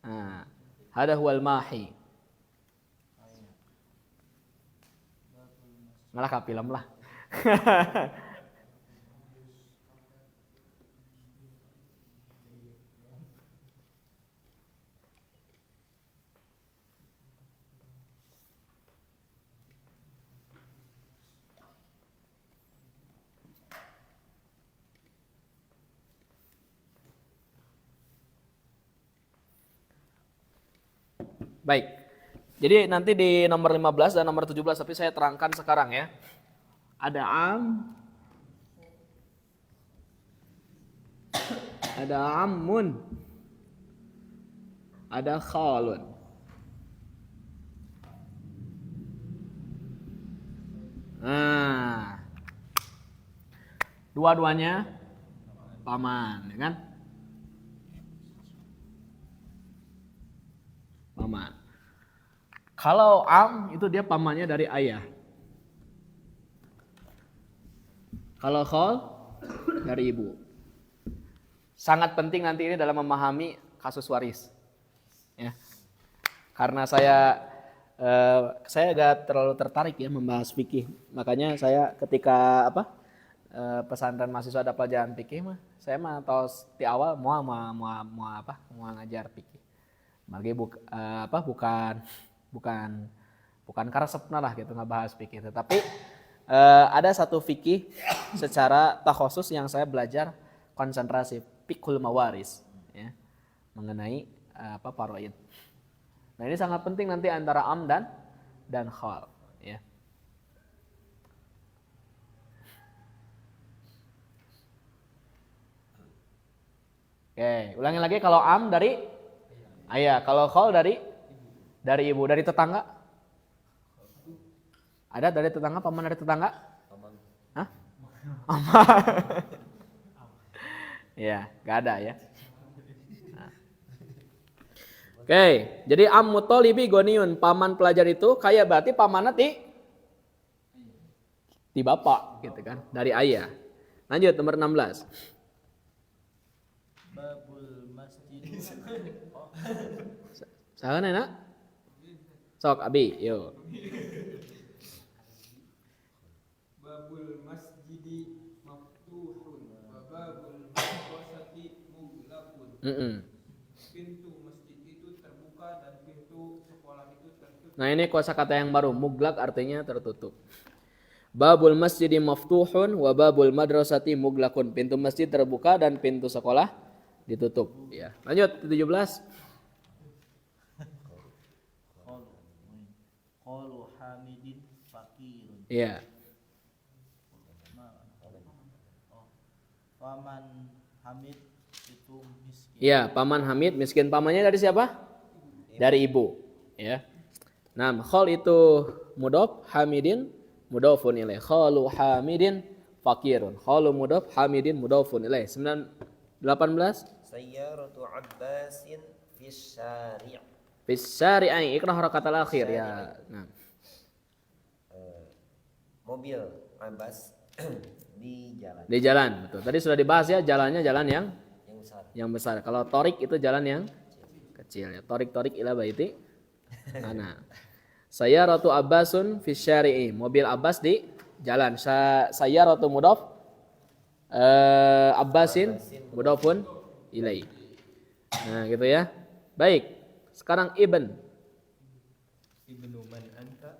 Nah, hada huwal mahi. Malah ka film lah. Baik. Jadi nanti di nomor 15 dan nomor 17 tapi saya terangkan sekarang ya. Ada ada ammun, ada khalun. Nah, dua-duanya paman, ya kan? Paman. Kalau am itu dia pamannya dari ayah. Kalau khol dari ibu. Sangat penting nanti ini dalam memahami kasus waris. Ya. Karena saya agak terlalu tertarik ya membahas fikih. Makanya saya ketika pesantren mahasiswa ada pelajaran fikih mah, saya mah tahu di awal mau ngajar fikih. Makanya bukan karesepna lah gitu ngebahas fikih, tetapi ada satu fikih secara takhusus yang saya belajar konsentrasi, fiqhul mawaris ya, mengenai faraid. Nah, ini sangat penting nanti antara am dan khal ya. Oke, ulangi lagi, kalau am dari ayah, kalau khal dari ibu, dari tetangga. Ada dari tetangga, paman dari tetangga? Hah? Ya, gak ada ya. Nah. Oke, jadi ammu tolibi goniun, paman pelajar itu kaya berarti pamannya di bapak gitu kan, dari ayah. Lanjut nomor 16. Babul masjid. Saha enak? Sok abi, yo. Babul masjidi maftuhun wa babul madrasati mughlaqun. Pintu masjid itu terbuka dan pintu sekolah itu tertutup. Nah ini kosakata yang baru, muglak artinya tertutup. Babul masjidi maftuhun wa babul madrasati muglakun. Pintu masjid terbuka dan pintu sekolah ditutup. Ya. Lanjut 17. Qalu hamidin fakirun. Iya. Paman Hamid itu miskin. Iya, paman Hamid miskin. Pamannya dari siapa? Dari ibu. Ya. Nah, khol itu mudhof, Hamidin mudhofun ilaih. Khalu Hamidin fakirun. Khalu mudhof, Hamidin mudhofun ilaih. 18. Sayyaratu Abbasin fis syari'. Fis syari'i ikrah harakatal akhir ya. Nah. Mobil Abbas di jalan Di jalan, betul. Tadi sudah dibahas ya, jalannya jalan yang besar. besar. Kalau torik itu jalan yang kecil ya. Torik ila baiti. Ana. Saya Ratu Abbasun fi syari'i. Mobil Abbas di jalan. Saya Ratu mudhaf Abbasin mudhafun ilai. Nah, gitu ya. Baik. Sekarang Ibn. Ibnu man anta?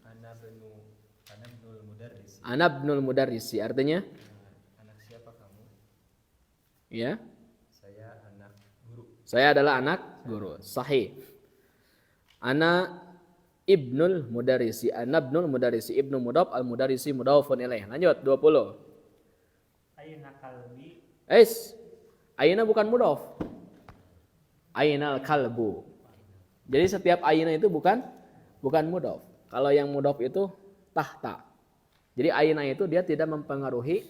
Ana ibnul mudarris. Ana ibnul mudarrisi. Artinya? Anak siapa kamu? Ya. Saya anak guru. Saya adalah anak guru. Sahih. Ana ibnul mudarrisi. Ana ibnul mudarrisi. Ibnu mudhaf al mudarrisi mudhafun ilaih. Lanjut 20. Aina kalbi. Aina bukan mudhaf. Ainal kalbu. Jadi setiap aina itu bukan mudhaf. Kalau yang mudhaf itu tahta. Jadi aina itu dia tidak mempengaruhi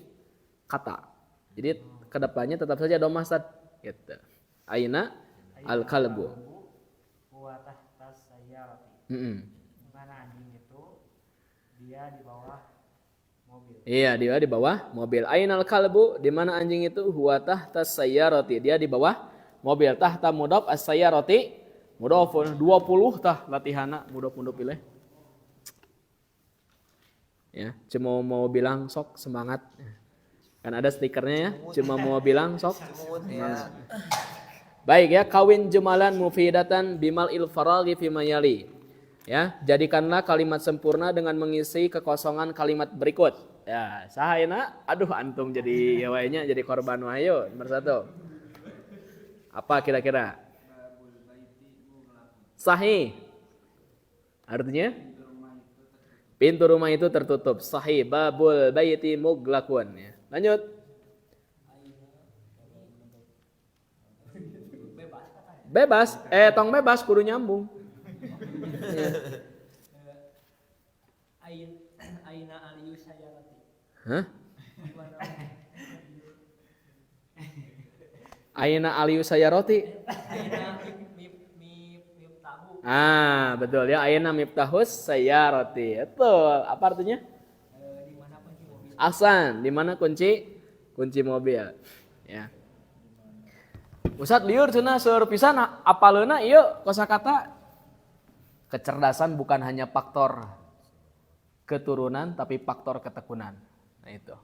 kata. Jadi kedepannya tetap saja domah sad. Gitu. Aina al kalbu. Huwa tahta sayyarati. Mana anjing itu dia di bawah mobil. Iya, dia di bawah mobil. Ainal kalbu, di mana anjing itu? Huwa tahta sayyarati. Dia di bawah mobil. Tahta mudhaf as-sayyarati mudhafun 20 tah latihana mudhaf pilih. Ya, cuma mau bilang sok semangat. Kan ada stikernya ya, cuma mau bilang sok. Ya. Baik ya, kawin jumalan mufidatan bimal il faraghi fi mayali. Ya, jadikanlah kalimat sempurna dengan mengisi kekosongan kalimat berikut. Ya, sahayana, aduh antum jadi yawainya jadi korban wayo. Nomor 1. Apa kira-kira? Sahih. Artinya? Pintu rumah itu tertutup. Sahih. Babul baiti muglakun. Ya. Lanjut. Bebas. Tong bebas kudu nyambung. Ya. Aina aliyu sayyarati. Hah? Aina aliyu sayyarati. Aina miftahu. Betul ya. Aina miftahus sayyarati. Betul. Apa artinya? Di mana kunci mobil? Ahsan. Di mana kunci mobil? Ya. Ustaz liur cenah seur pisan apaleuna ieu kosakata. Kecerdasan bukan hanya faktor keturunan tapi faktor ketekunan. Nah itu.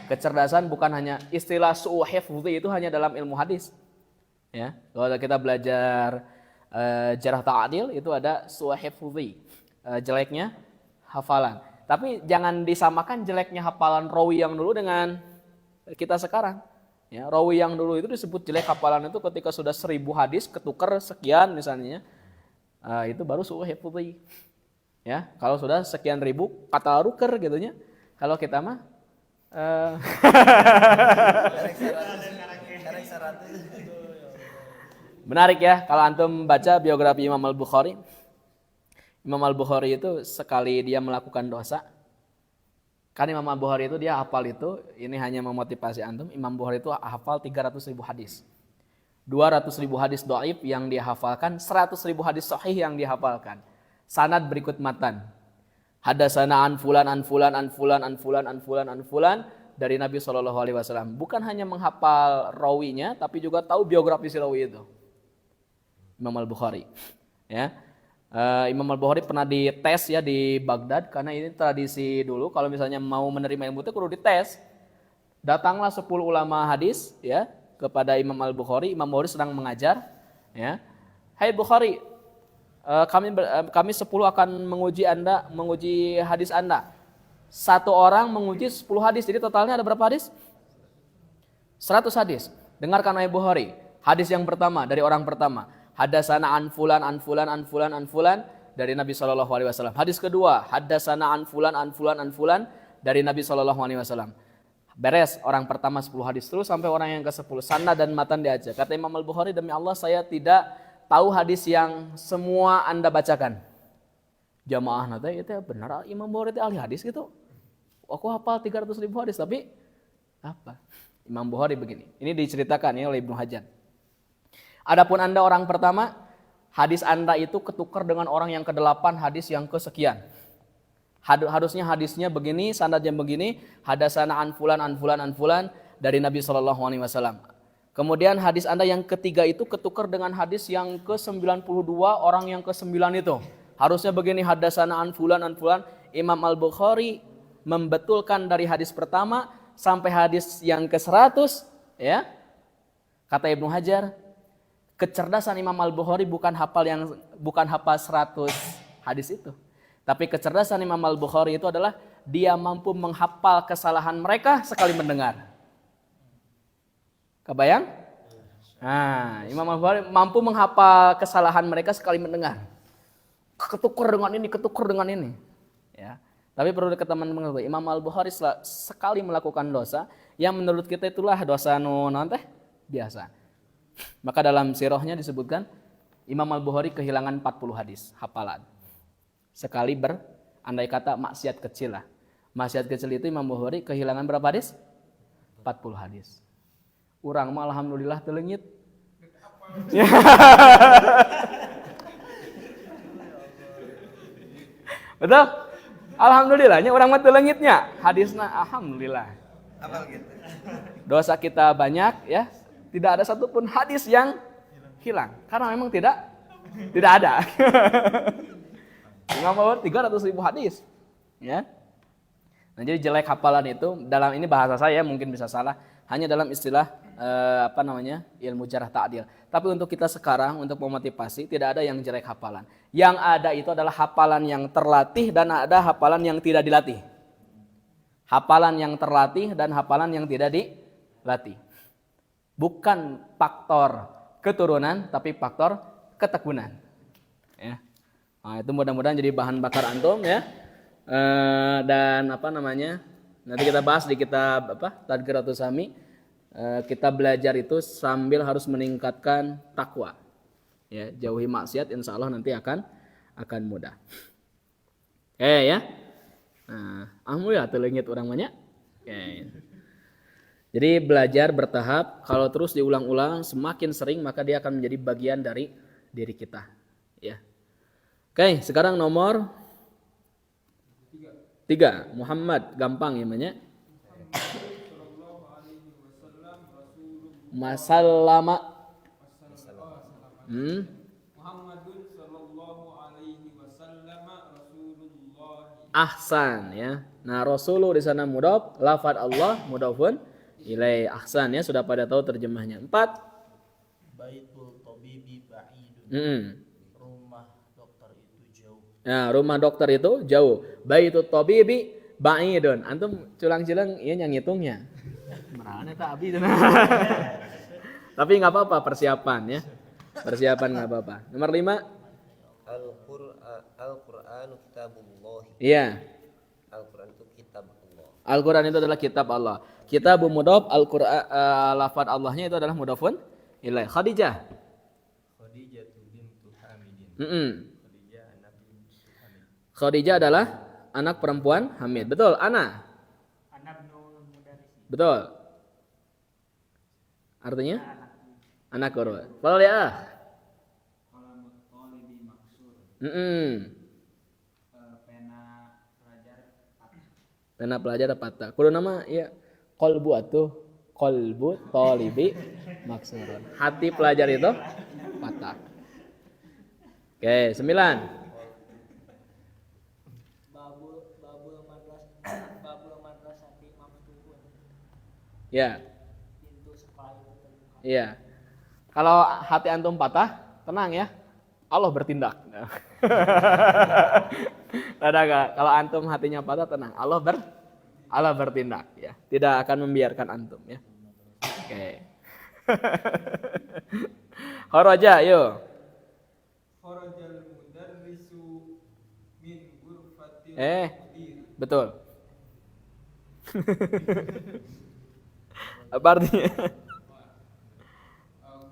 Kecerdasan bukan hanya istilah su'u hifdzi itu hanya dalam ilmu hadis. Ya, kalau kita belajar jarh ta'dil itu ada su'u hifdzi, jeleknya hafalan. Tapi jangan disamakan jeleknya hafalan rawi yang dulu dengan kita sekarang. Ya, rawi yang dulu itu disebut jelek hafalan itu ketika sudah 1000 hadis ketukar sekian misalnya. Itu baru su'u hifdzi. Ya, kalau sudah sekian ribu kata ruker gitunya. Kalau kita mah menarik ya kalau antum baca biografi Imam Al-Bukhari. Imam Al-Bukhari itu sekali dia melakukan dosa. Kan Imam Al-Bukhari itu dia hafal itu, ini hanya memotivasi antum. Imam Bukhari itu hafal 300.000 hadis. 200.000 hadis dhaif yang dia hafalkan, 100.000 hadis sahih yang dia hafalkan. Sanad berikut matan. Hadatsana an fulan an fulan an fulan an fulan an fulan an fulan dari Nabi SAW. Bukan hanya menghafal rawinya, tapi juga tahu biografi si rawi itu. Imam Al-Bukhari. Ya. Imam Al-Bukhari pernah dites ya di Baghdad, karena ini tradisi dulu kalau misalnya mau menerima ilmu itu kudu dites. Datanglah 10 ulama hadis ya kepada Imam Al-Bukhari. Imam Bukhari sedang mengajar ya. Hai Bukhari, kami 10 akan menguji hadis Anda. Satu orang menguji 10 hadis. Jadi totalnya ada berapa hadis? 100 hadis. Dengarkan wahai Bukhari. Hadis yang pertama dari orang pertama. Hadatsana an fulan an fulan an fulan an fulan dari Nabi SAW. Hadis kedua, hadatsana an fulan an fulan an fulan dari Nabi SAW. Beres orang pertama 10 hadis terus sampai orang yang ke-10. Sanad dan matan diajar. Kata Imam Al-Bukhari, demi Allah saya tidak tahu hadis yang semua Anda bacakan. Jamaah nanti itu benar Imam Bukhari itu ahli hadis gitu. Aku hafal 300.000 hadis tapi apa? Imam Bukhari begini. Ini diceritakan ya oleh Ibnu Hajar. Adapun Anda orang pertama, hadis Anda itu ketukar dengan orang yang ke-8, hadis yang kesekian. Harusnya hadisnya begini, sanadnya begini, hadatsana an fulan an fulan an fulan dari Nabi SAW. Kemudian hadis Anda yang ketiga itu ketukar dengan hadis yang ke-92, orang yang ke-9 itu. Harusnya begini, hadatsana an fulan an fulan. Imam Al-Bukhari membetulkan dari hadis pertama sampai hadis yang ke-100 ya. Kata Ibnu Hajar, kecerdasan Imam Al-Bukhari bukan hafal 100 hadis itu. Tapi kecerdasan Imam Al-Bukhari itu adalah dia mampu menghafal kesalahan mereka sekali mendengar. Kebayang? Nah, Imam Al-Bukhari mampu menghafal kesalahan mereka sekali mendengar. Ketukur dengan ini. Ya. Tapi perlu diketahui teman-teman, Imam Al-Bukhari sekali melakukan dosa yang menurut kita itulah dosa biasa. Maka dalam sirahnya disebutkan Imam Al-Bukhari kehilangan 40 hadis hafalan. Sekali andai kata maksiat kecil lah. Maksiat kecil itu Imam Bukhari kehilangan berapa hadis? 40 hadis. Urang mah alhamdulillah telengit. Betul? Alhamdulillahnya orang mah telengitnya. Hadisna alhamdulillah. Apa gitu? Dosa kita banyak ya. Tidak ada satupun hadis yang hilang. Karena memang tidak ada. Imam Bukhari 300.000 hadis. Ya. Nah, jadi jelek hafalan itu dalam ini bahasa saya mungkin bisa salah. Hanya dalam istilah ilmu jarh ta'dil. Tapi untuk kita sekarang untuk memotivasi tidak ada yang jelek hafalan. Yang ada itu adalah hafalan yang terlatih dan ada hafalan yang tidak dilatih. Hafalan yang terlatih dan hafalan yang tidak dilatih. Bukan faktor keturunan tapi faktor ketekunan. Ya. Nah, itu mudah-mudahan jadi bahan bakar antum ya. Dan nanti kita bahas di kitab Tadhkiratus Sami. Kita belajar itu sambil harus meningkatkan takwa. Ya, jauhi maksiat, insya Allah nanti akan mudah. Ya. Nah, alhamdulillah telengit orang banyak. Jadi belajar bertahap, kalau terus diulang-ulang semakin sering maka dia akan menjadi bagian dari diri kita. Ya. Oke, sekarang nomor 3. Muhammad, gampang ya namanya. Masallama. Muhammadun sallallahu alaihi wasallam Rasulullah. Ahsan ya. Nah, Rasulullah di sana mudhaf, lafaz Allah mudhafun ilai. Ahsan ya, sudah pada tahu terjemahnya. 4. Baitul tabibi ba'idun. Rumah dokter itu jauh. Nah, rumah dokter itu jauh. Baitul tabibi ba'idun. Antum culang-culang ieu nya ngitungnya. Marana eta abi. Tapi enggak apa-apa persiapan ya. Persiapan enggak apa-apa. Nomor 5. Al-Qur'an kitabullah. Iya. Al-Qur'an itu kitab Allah. Al-Qur'an itu adalah kitab Allah. Kitabun mudhaf, Al-Qur'an lafaz Allahnya itu adalah mudhafun ilai. Khadijah. Khadijah bintu Hamidin. Khadijah anak bintu Hamid. Khadijah adalah anak perempuan Hamid. Betul, Ana. Anak Mudarisi. Betul. Artinya? Anak guru. Fadhal ya. Qalamut thalibi maksur. Pena pelajar patah. Kudu nama ya qalbu atuh. Qalbu thalibi maksurun. Hati pelajar itu patah. Oke, 9. babul madrasati maftuhun. Ya. Pintu sekolah itu terbuka. Iya. Kalau hati antum patah, tenang ya. Allah bertindak. Ada gak? Kalau antum hatinya patah, tenang. Allah bertindak ya. Tidak akan membiarkan antum ya. Oke. Kharaja, yuk. Kharajal mudarrisu min ghurfatil mudir. Betul. Apa artinya?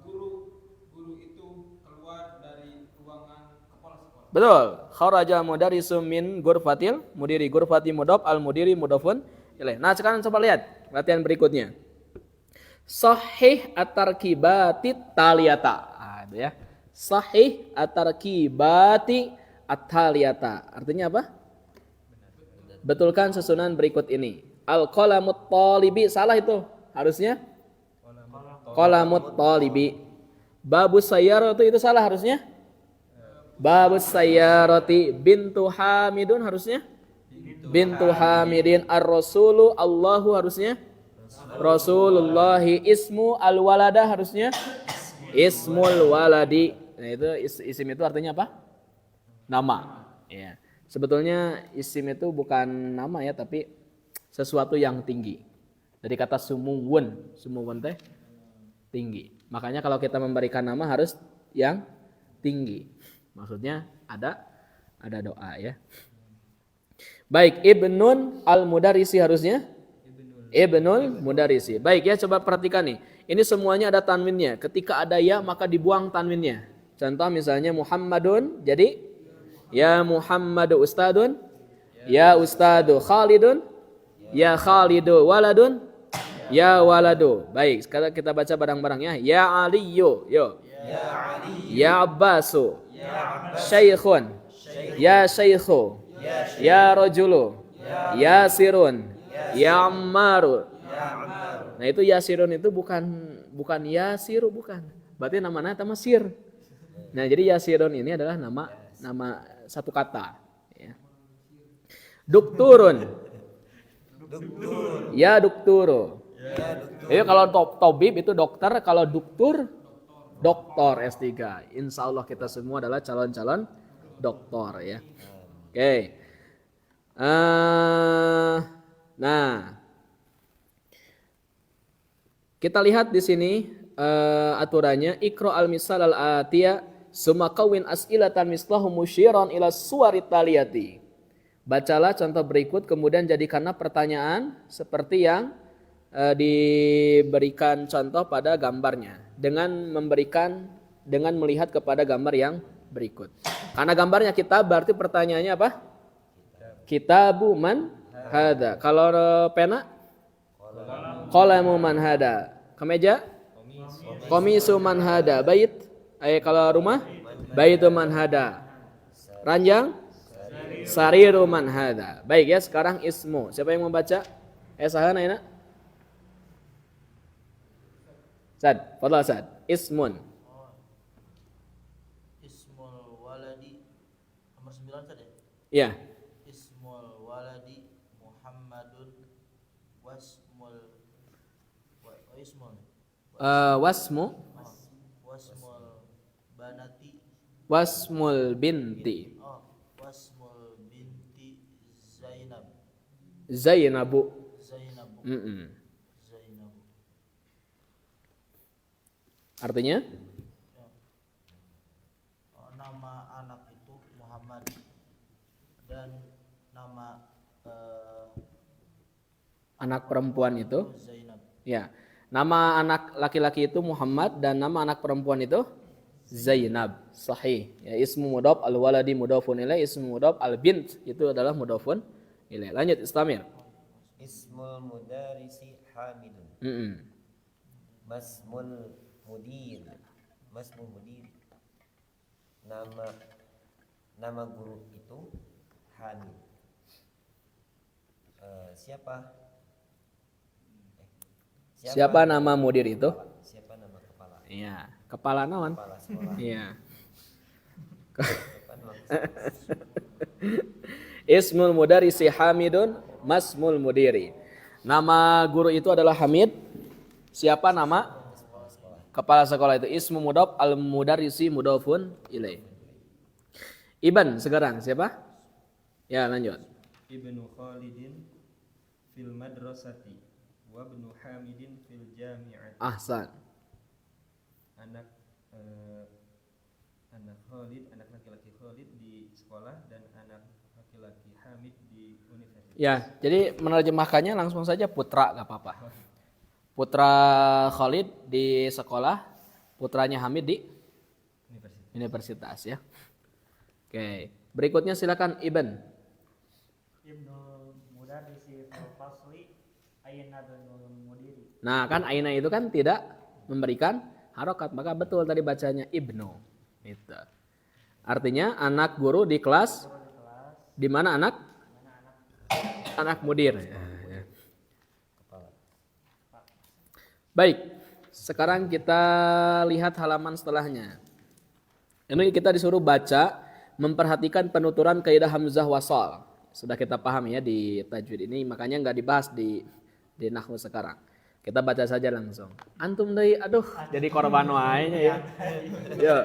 Guru itu keluar dari ruangan kepala sekolah. Betul. Kharaja mudarrisu min ghurfatil mudiri. Ghurfati mudhaf al mudiri mudhafun ilaih. Nah, sekarang coba lihat latihan berikutnya. Sahih at-tarkibati taliyata. Ah, itu ya. Sahih at-tarkibati at-taliyata. Artinya apa? Betulkan susunan berikut ini. Al-qalamut thalibi, salah itu. Harusnya qalamut thalibi. Babus sayyarati itu salah harusnya. Babus sayyarati bintu Hamidun harusnya. Bintu Hamidin ar-rasulu Allahu harusnya. Rasulullahi ismu al-walada harusnya. Ismul waladi. Nah, itu isim itu artinya apa? Nama. Ya. Sebetulnya isim itu bukan nama ya, tapi sesuatu yang tinggi. Dari kata sumuwun teh tinggi. Makanya kalau kita memberikan nama harus yang tinggi. Maksudnya ada doa ya. Baik, ibnun al-mudarisi harusnya ibnul mudarisi. Baik ya, coba perhatikan nih. Ini semuanya ada tanwinnya. Ketika ada ya maka dibuang tanwinnya. Contoh misalnya Muhammadun, jadi ya Muhammadu ustadun, ya ustadu Khalidun, ya Khalidu waladun, ya waladu. Baik, sekarang kita baca bareng-bareng ya. Ya Aliyu, yo. Ya Abbasu, Syekhun, ya Syekhu, ya Rajulu, ya Sirun, ya Ammaru. Nah itu Yasirun itu bukan Yasiru, bukan. Berarti namanya nama Sir. Nah jadi Yasirun ini adalah nama satu kata. Ya. Dukturun. Ya dukturu. Jadi kalau tobib itu dokter, kalau duktur doktor S3. Insya Allah kita semua adalah calon-calon doktor ya. Oke. Nah, kita lihat di sini aturannya ikra al-misal al-atiya summa kawin as'ilatan mislahu musyiran ila suwarit taliyati. Bacalah contoh berikut kemudian jadikanlah pertanyaan seperti yang diberikan contoh pada gambarnya dengan melihat kepada gambar yang berikut. Karena gambarnya kitab berarti pertanyaannya apa? Kitabu man hada. Kalau pena? Qalamu man hada. Kemeja? Komisu man hada. Bait? Kalau rumah? Baitu man hada. Ranjang? Sariru man hada. Baik ya, sekarang ismu. Siapa yang membaca? Sahan aina? Sad, fadhal Sad. Ismun. Ismul waladi nomor 9 tadi. Iya. Ismul waladi Muhammadun wasmul Wasmu. wasmul banati Wasmul binti. wasmul binti Zainabu. Zainabu. Zainabu. Artinya? Nama anak itu Muhammad dan nama Anak perempuan itu? Zainab. Ya. Nama anak laki-laki itu Muhammad dan nama anak perempuan itu Zainab. Sahih. Ya, ismu mudhaf al-waladi mudhafun ilaih, ismu mudhaf al-bint itu adalah mudhafun ilaih. Lanjut Istamir. Ismul mudarisi Hamidun. Masmul mudir Masmul mudir. Nama guru itu Hamid. Siapa? Siapa nama mudir itu? Siapa nama kepala? Iya, kepala naon? Kepala sekolah. Iya. Siapa nama sekolah? Ismul mudarisi Hamidun masmul mudiri. Nama guru itu adalah Hamid. Siapa nama? Kepala sekolah itu. Ismu mudhaf al mudarisi mudhafun ilaih. Ibn sekarang siapa? Ya lanjut. Ibnu Khalidin fil madrasati wa ibnu Hamidin fil jami'ati. Ahsan. Anak Khalid, anak laki-laki Khalid di sekolah dan anak laki-laki Hamid di universitas. Ya, jadi menerjemahkannya langsung saja putra gak apa-apa. Putra Khalid di sekolah, putranya Hamid di universitas ya. Oke, berikutnya silakan Ibn. Ibnu mudarrisi fil fasli ayna binul mudiri. Nah, kan aina itu kan tidak memberikan harokat, maka betul tadi bacanya Ibnu. Itu. Artinya anak guru di kelas. Di mana anak? Anak mudir. Ya. Baik, sekarang kita lihat halaman setelahnya. Ini kita disuruh baca, memperhatikan penuturan kaidah hamzah wasal. Sudah kita paham ya di tajwid ini, makanya nggak dibahas di nahwu sekarang. Kita baca saja langsung. Antum deui, aduh, jadi korban wae ya. Yo.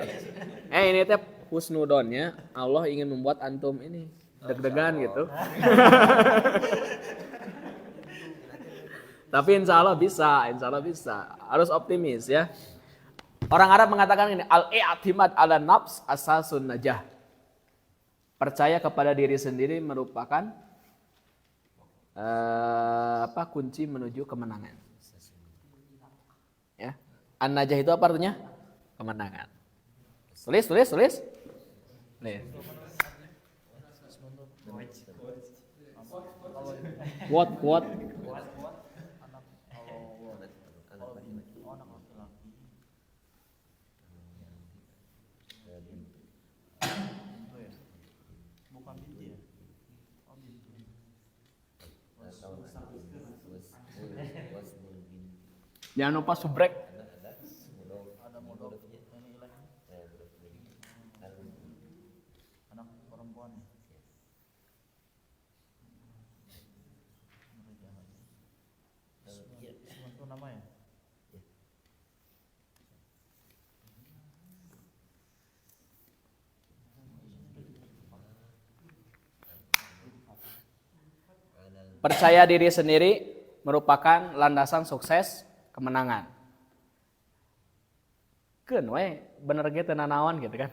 Ini teh husnudon ya. Allah ingin membuat antum ini deg-degan gitu. Tapi insya Allah bisa. Harus optimis ya. Orang Arab mengatakan ini al-i'timad ala nafs asasun najah. Percaya kepada diri sendiri merupakan kunci menuju kemenangan. Ya. An-najah itu apa artinya? Kemenangan. Tulis. Nih. Quote. Jangan lupa subrek. Anak perempuan. Itu namanya. Percaya diri sendiri merupakan landasan sukses kemenangan. Keun we bener ge teu nanaon gitu kan.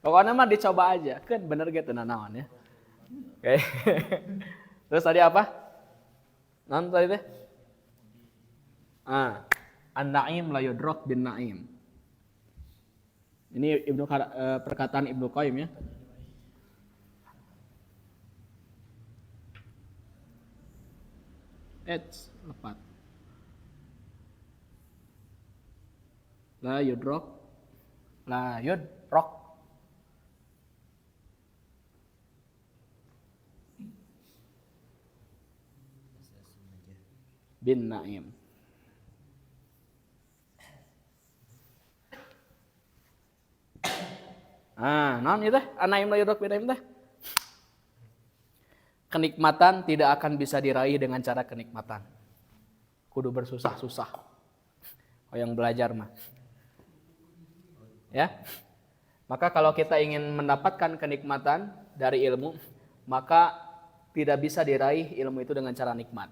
Pokoknya mah dicoba aja, keun bener ge teu nanaon ya. Oke. Terus tadi apa? Naon tadi teh? An-na'im la yudrak bin na'im. Ini perkataan Ibnu Qayyim ya. Lepat. La yudrak. Bin Naim. Naon ieu teh? An-Naim la yudrak bin Naim teh? Kenikmatan tidak akan bisa diraih dengan cara kenikmatan. Kudu bersusah-susah. Yang belajar mah. Ya. Maka kalau kita ingin mendapatkan kenikmatan dari ilmu, maka tidak bisa diraih ilmu itu dengan cara nikmat.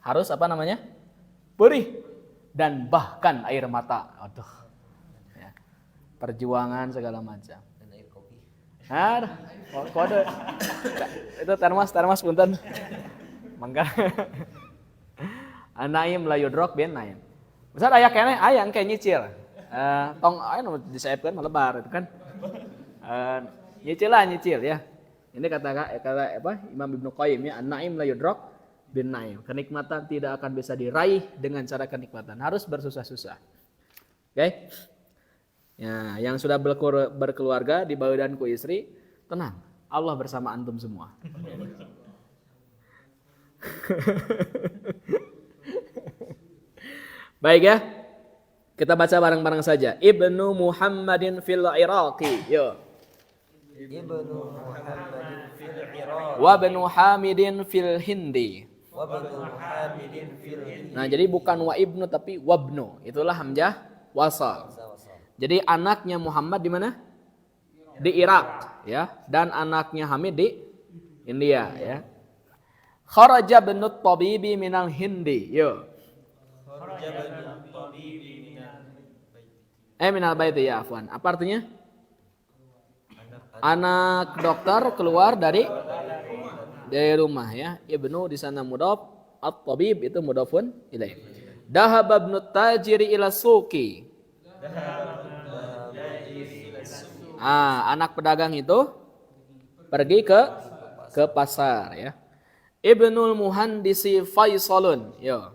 Harus apa namanya? Perih dan bahkan air mata. Aduh. Ya. Perjuangan segala macam. Dan air kopi. Kode. Itu termos punten. Mangga. An-Naim la yudrak bin Naim. Besar aya keneh aya engke nyicil. Tong aya nu disaepkeun malebar itu kan. Nyicil ya. Ini kata apa Imam Ibnu Qayyim ya, An-Naim la yudrak bin naim. Kenikmatan tidak akan bisa diraih dengan cara kenikmatan, harus bersusah-susah. Oke? Ya, yang sudah berkeluarga di badanku istri, tenang, Allah bersama antum semua. Baik ya, kita baca bareng-bareng saja. Ibnu Muhammadin fil Iraqi. Yo. Ibnu Muhammadin fil Iraq Wa ibnu Hamidin fil Hindi. wa ibnu Hamidin fil Hindi. Nah, jadi bukan wa ibnu tapi wabnu. Itulah hamzah wasal. Jadi anaknya Muhammad di mana? Di Irak, ya. Dan anaknya Hamid di India, ya. Kharaja ibnu Tabibi minal Hindi. Yo. Minal baiti ya, afwan. Apa artinya? Anak dokter keluar dari rumah, ya. Ibnu di sana mudhaf, at-tabib itu mudhafun ilaih. Dahaba ibnu tajiri ila suqi. Anak pedagang itu pergi ke pasar, ya. Ibnul muhandisi Faisalun. Yo.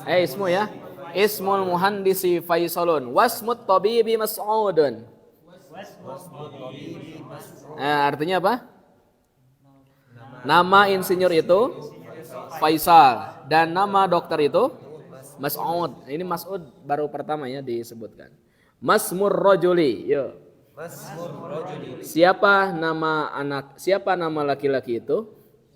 Ismu ya. Ismul muhandisi Faisalun. Wasmut tabibi Mas'udun. Artinya apa? Nama insinyur itu Faisal dan nama dokter itu Mas'ud. Ini Mas'ud baru pertama ya disebutkan. Masmur rajuli. Yo. Masmur rajuli. Siapa nama laki-laki itu?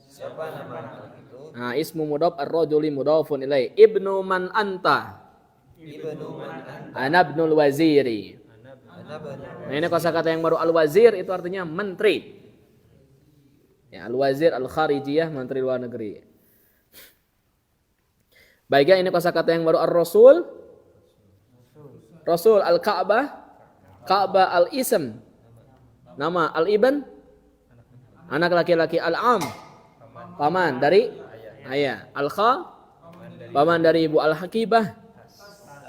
Siapa nama laki itu? Nah, ismu mudhaf ar-rajuli mudhafun ilaih. Ibnu man anta? Ibnu man anta? Ana ibnul waziri. Nah, ini kosakata yang baru, al-wazir itu artinya menteri. Ya, al-wazir al-kharijiyah, menteri luar negeri. Baiknya ini kosakata yang baru, ar-rasul. Rasul, al-Ka'bah. Ka'bah, al-ism. Nama, al-ibn. Anak laki-laki, al-am. Paman dari ayah. Al-kha. Paman dari ibu, al-hakibah.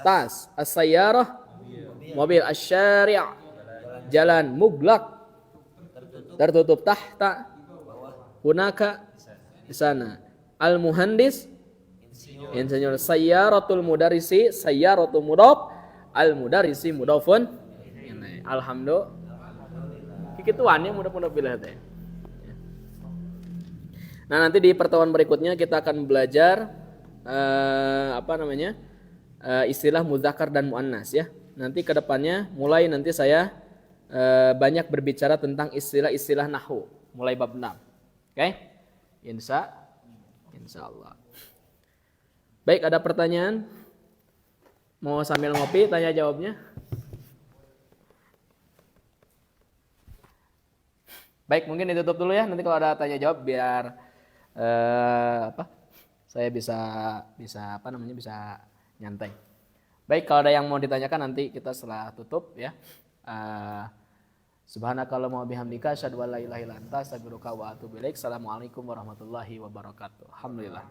Tas, as-sayyarah. Mobil, as-syari'. Jalan, muglak. Tertutup, tahta. Hunaka. Di sana. Al-muhandis. Insinyur. Sayyaratul mudarisi. Sayyaratul mudhaf. Al-mudarisi mudhafun. Alhamdulillah. Kikituan ya mudah-mudahan pilih teh. Nah, nanti di pertemuan berikutnya kita akan belajar istilah muzakkar dan muannas ya. Nanti ke depannya mulai nanti saya banyak berbicara tentang istilah-istilah nahwu mulai bab 6. Oke? Insyaallah. Baik, ada pertanyaan? Mau sambil ngopi tanya jawabnya? Baik, mungkin ditutup dulu ya. Nanti kalau ada tanya jawab biar saya bisa nyantai. Baik, kalau ada yang mau ditanyakan nanti kita setelah tutup ya. Subhanakallahumma wa bihamdika asyhadu an la ilaha illa anta astaghfiruka wa atubu ilaik. Assalamualaikum warahmatullahi wabarakatuh. Alhamdulillah.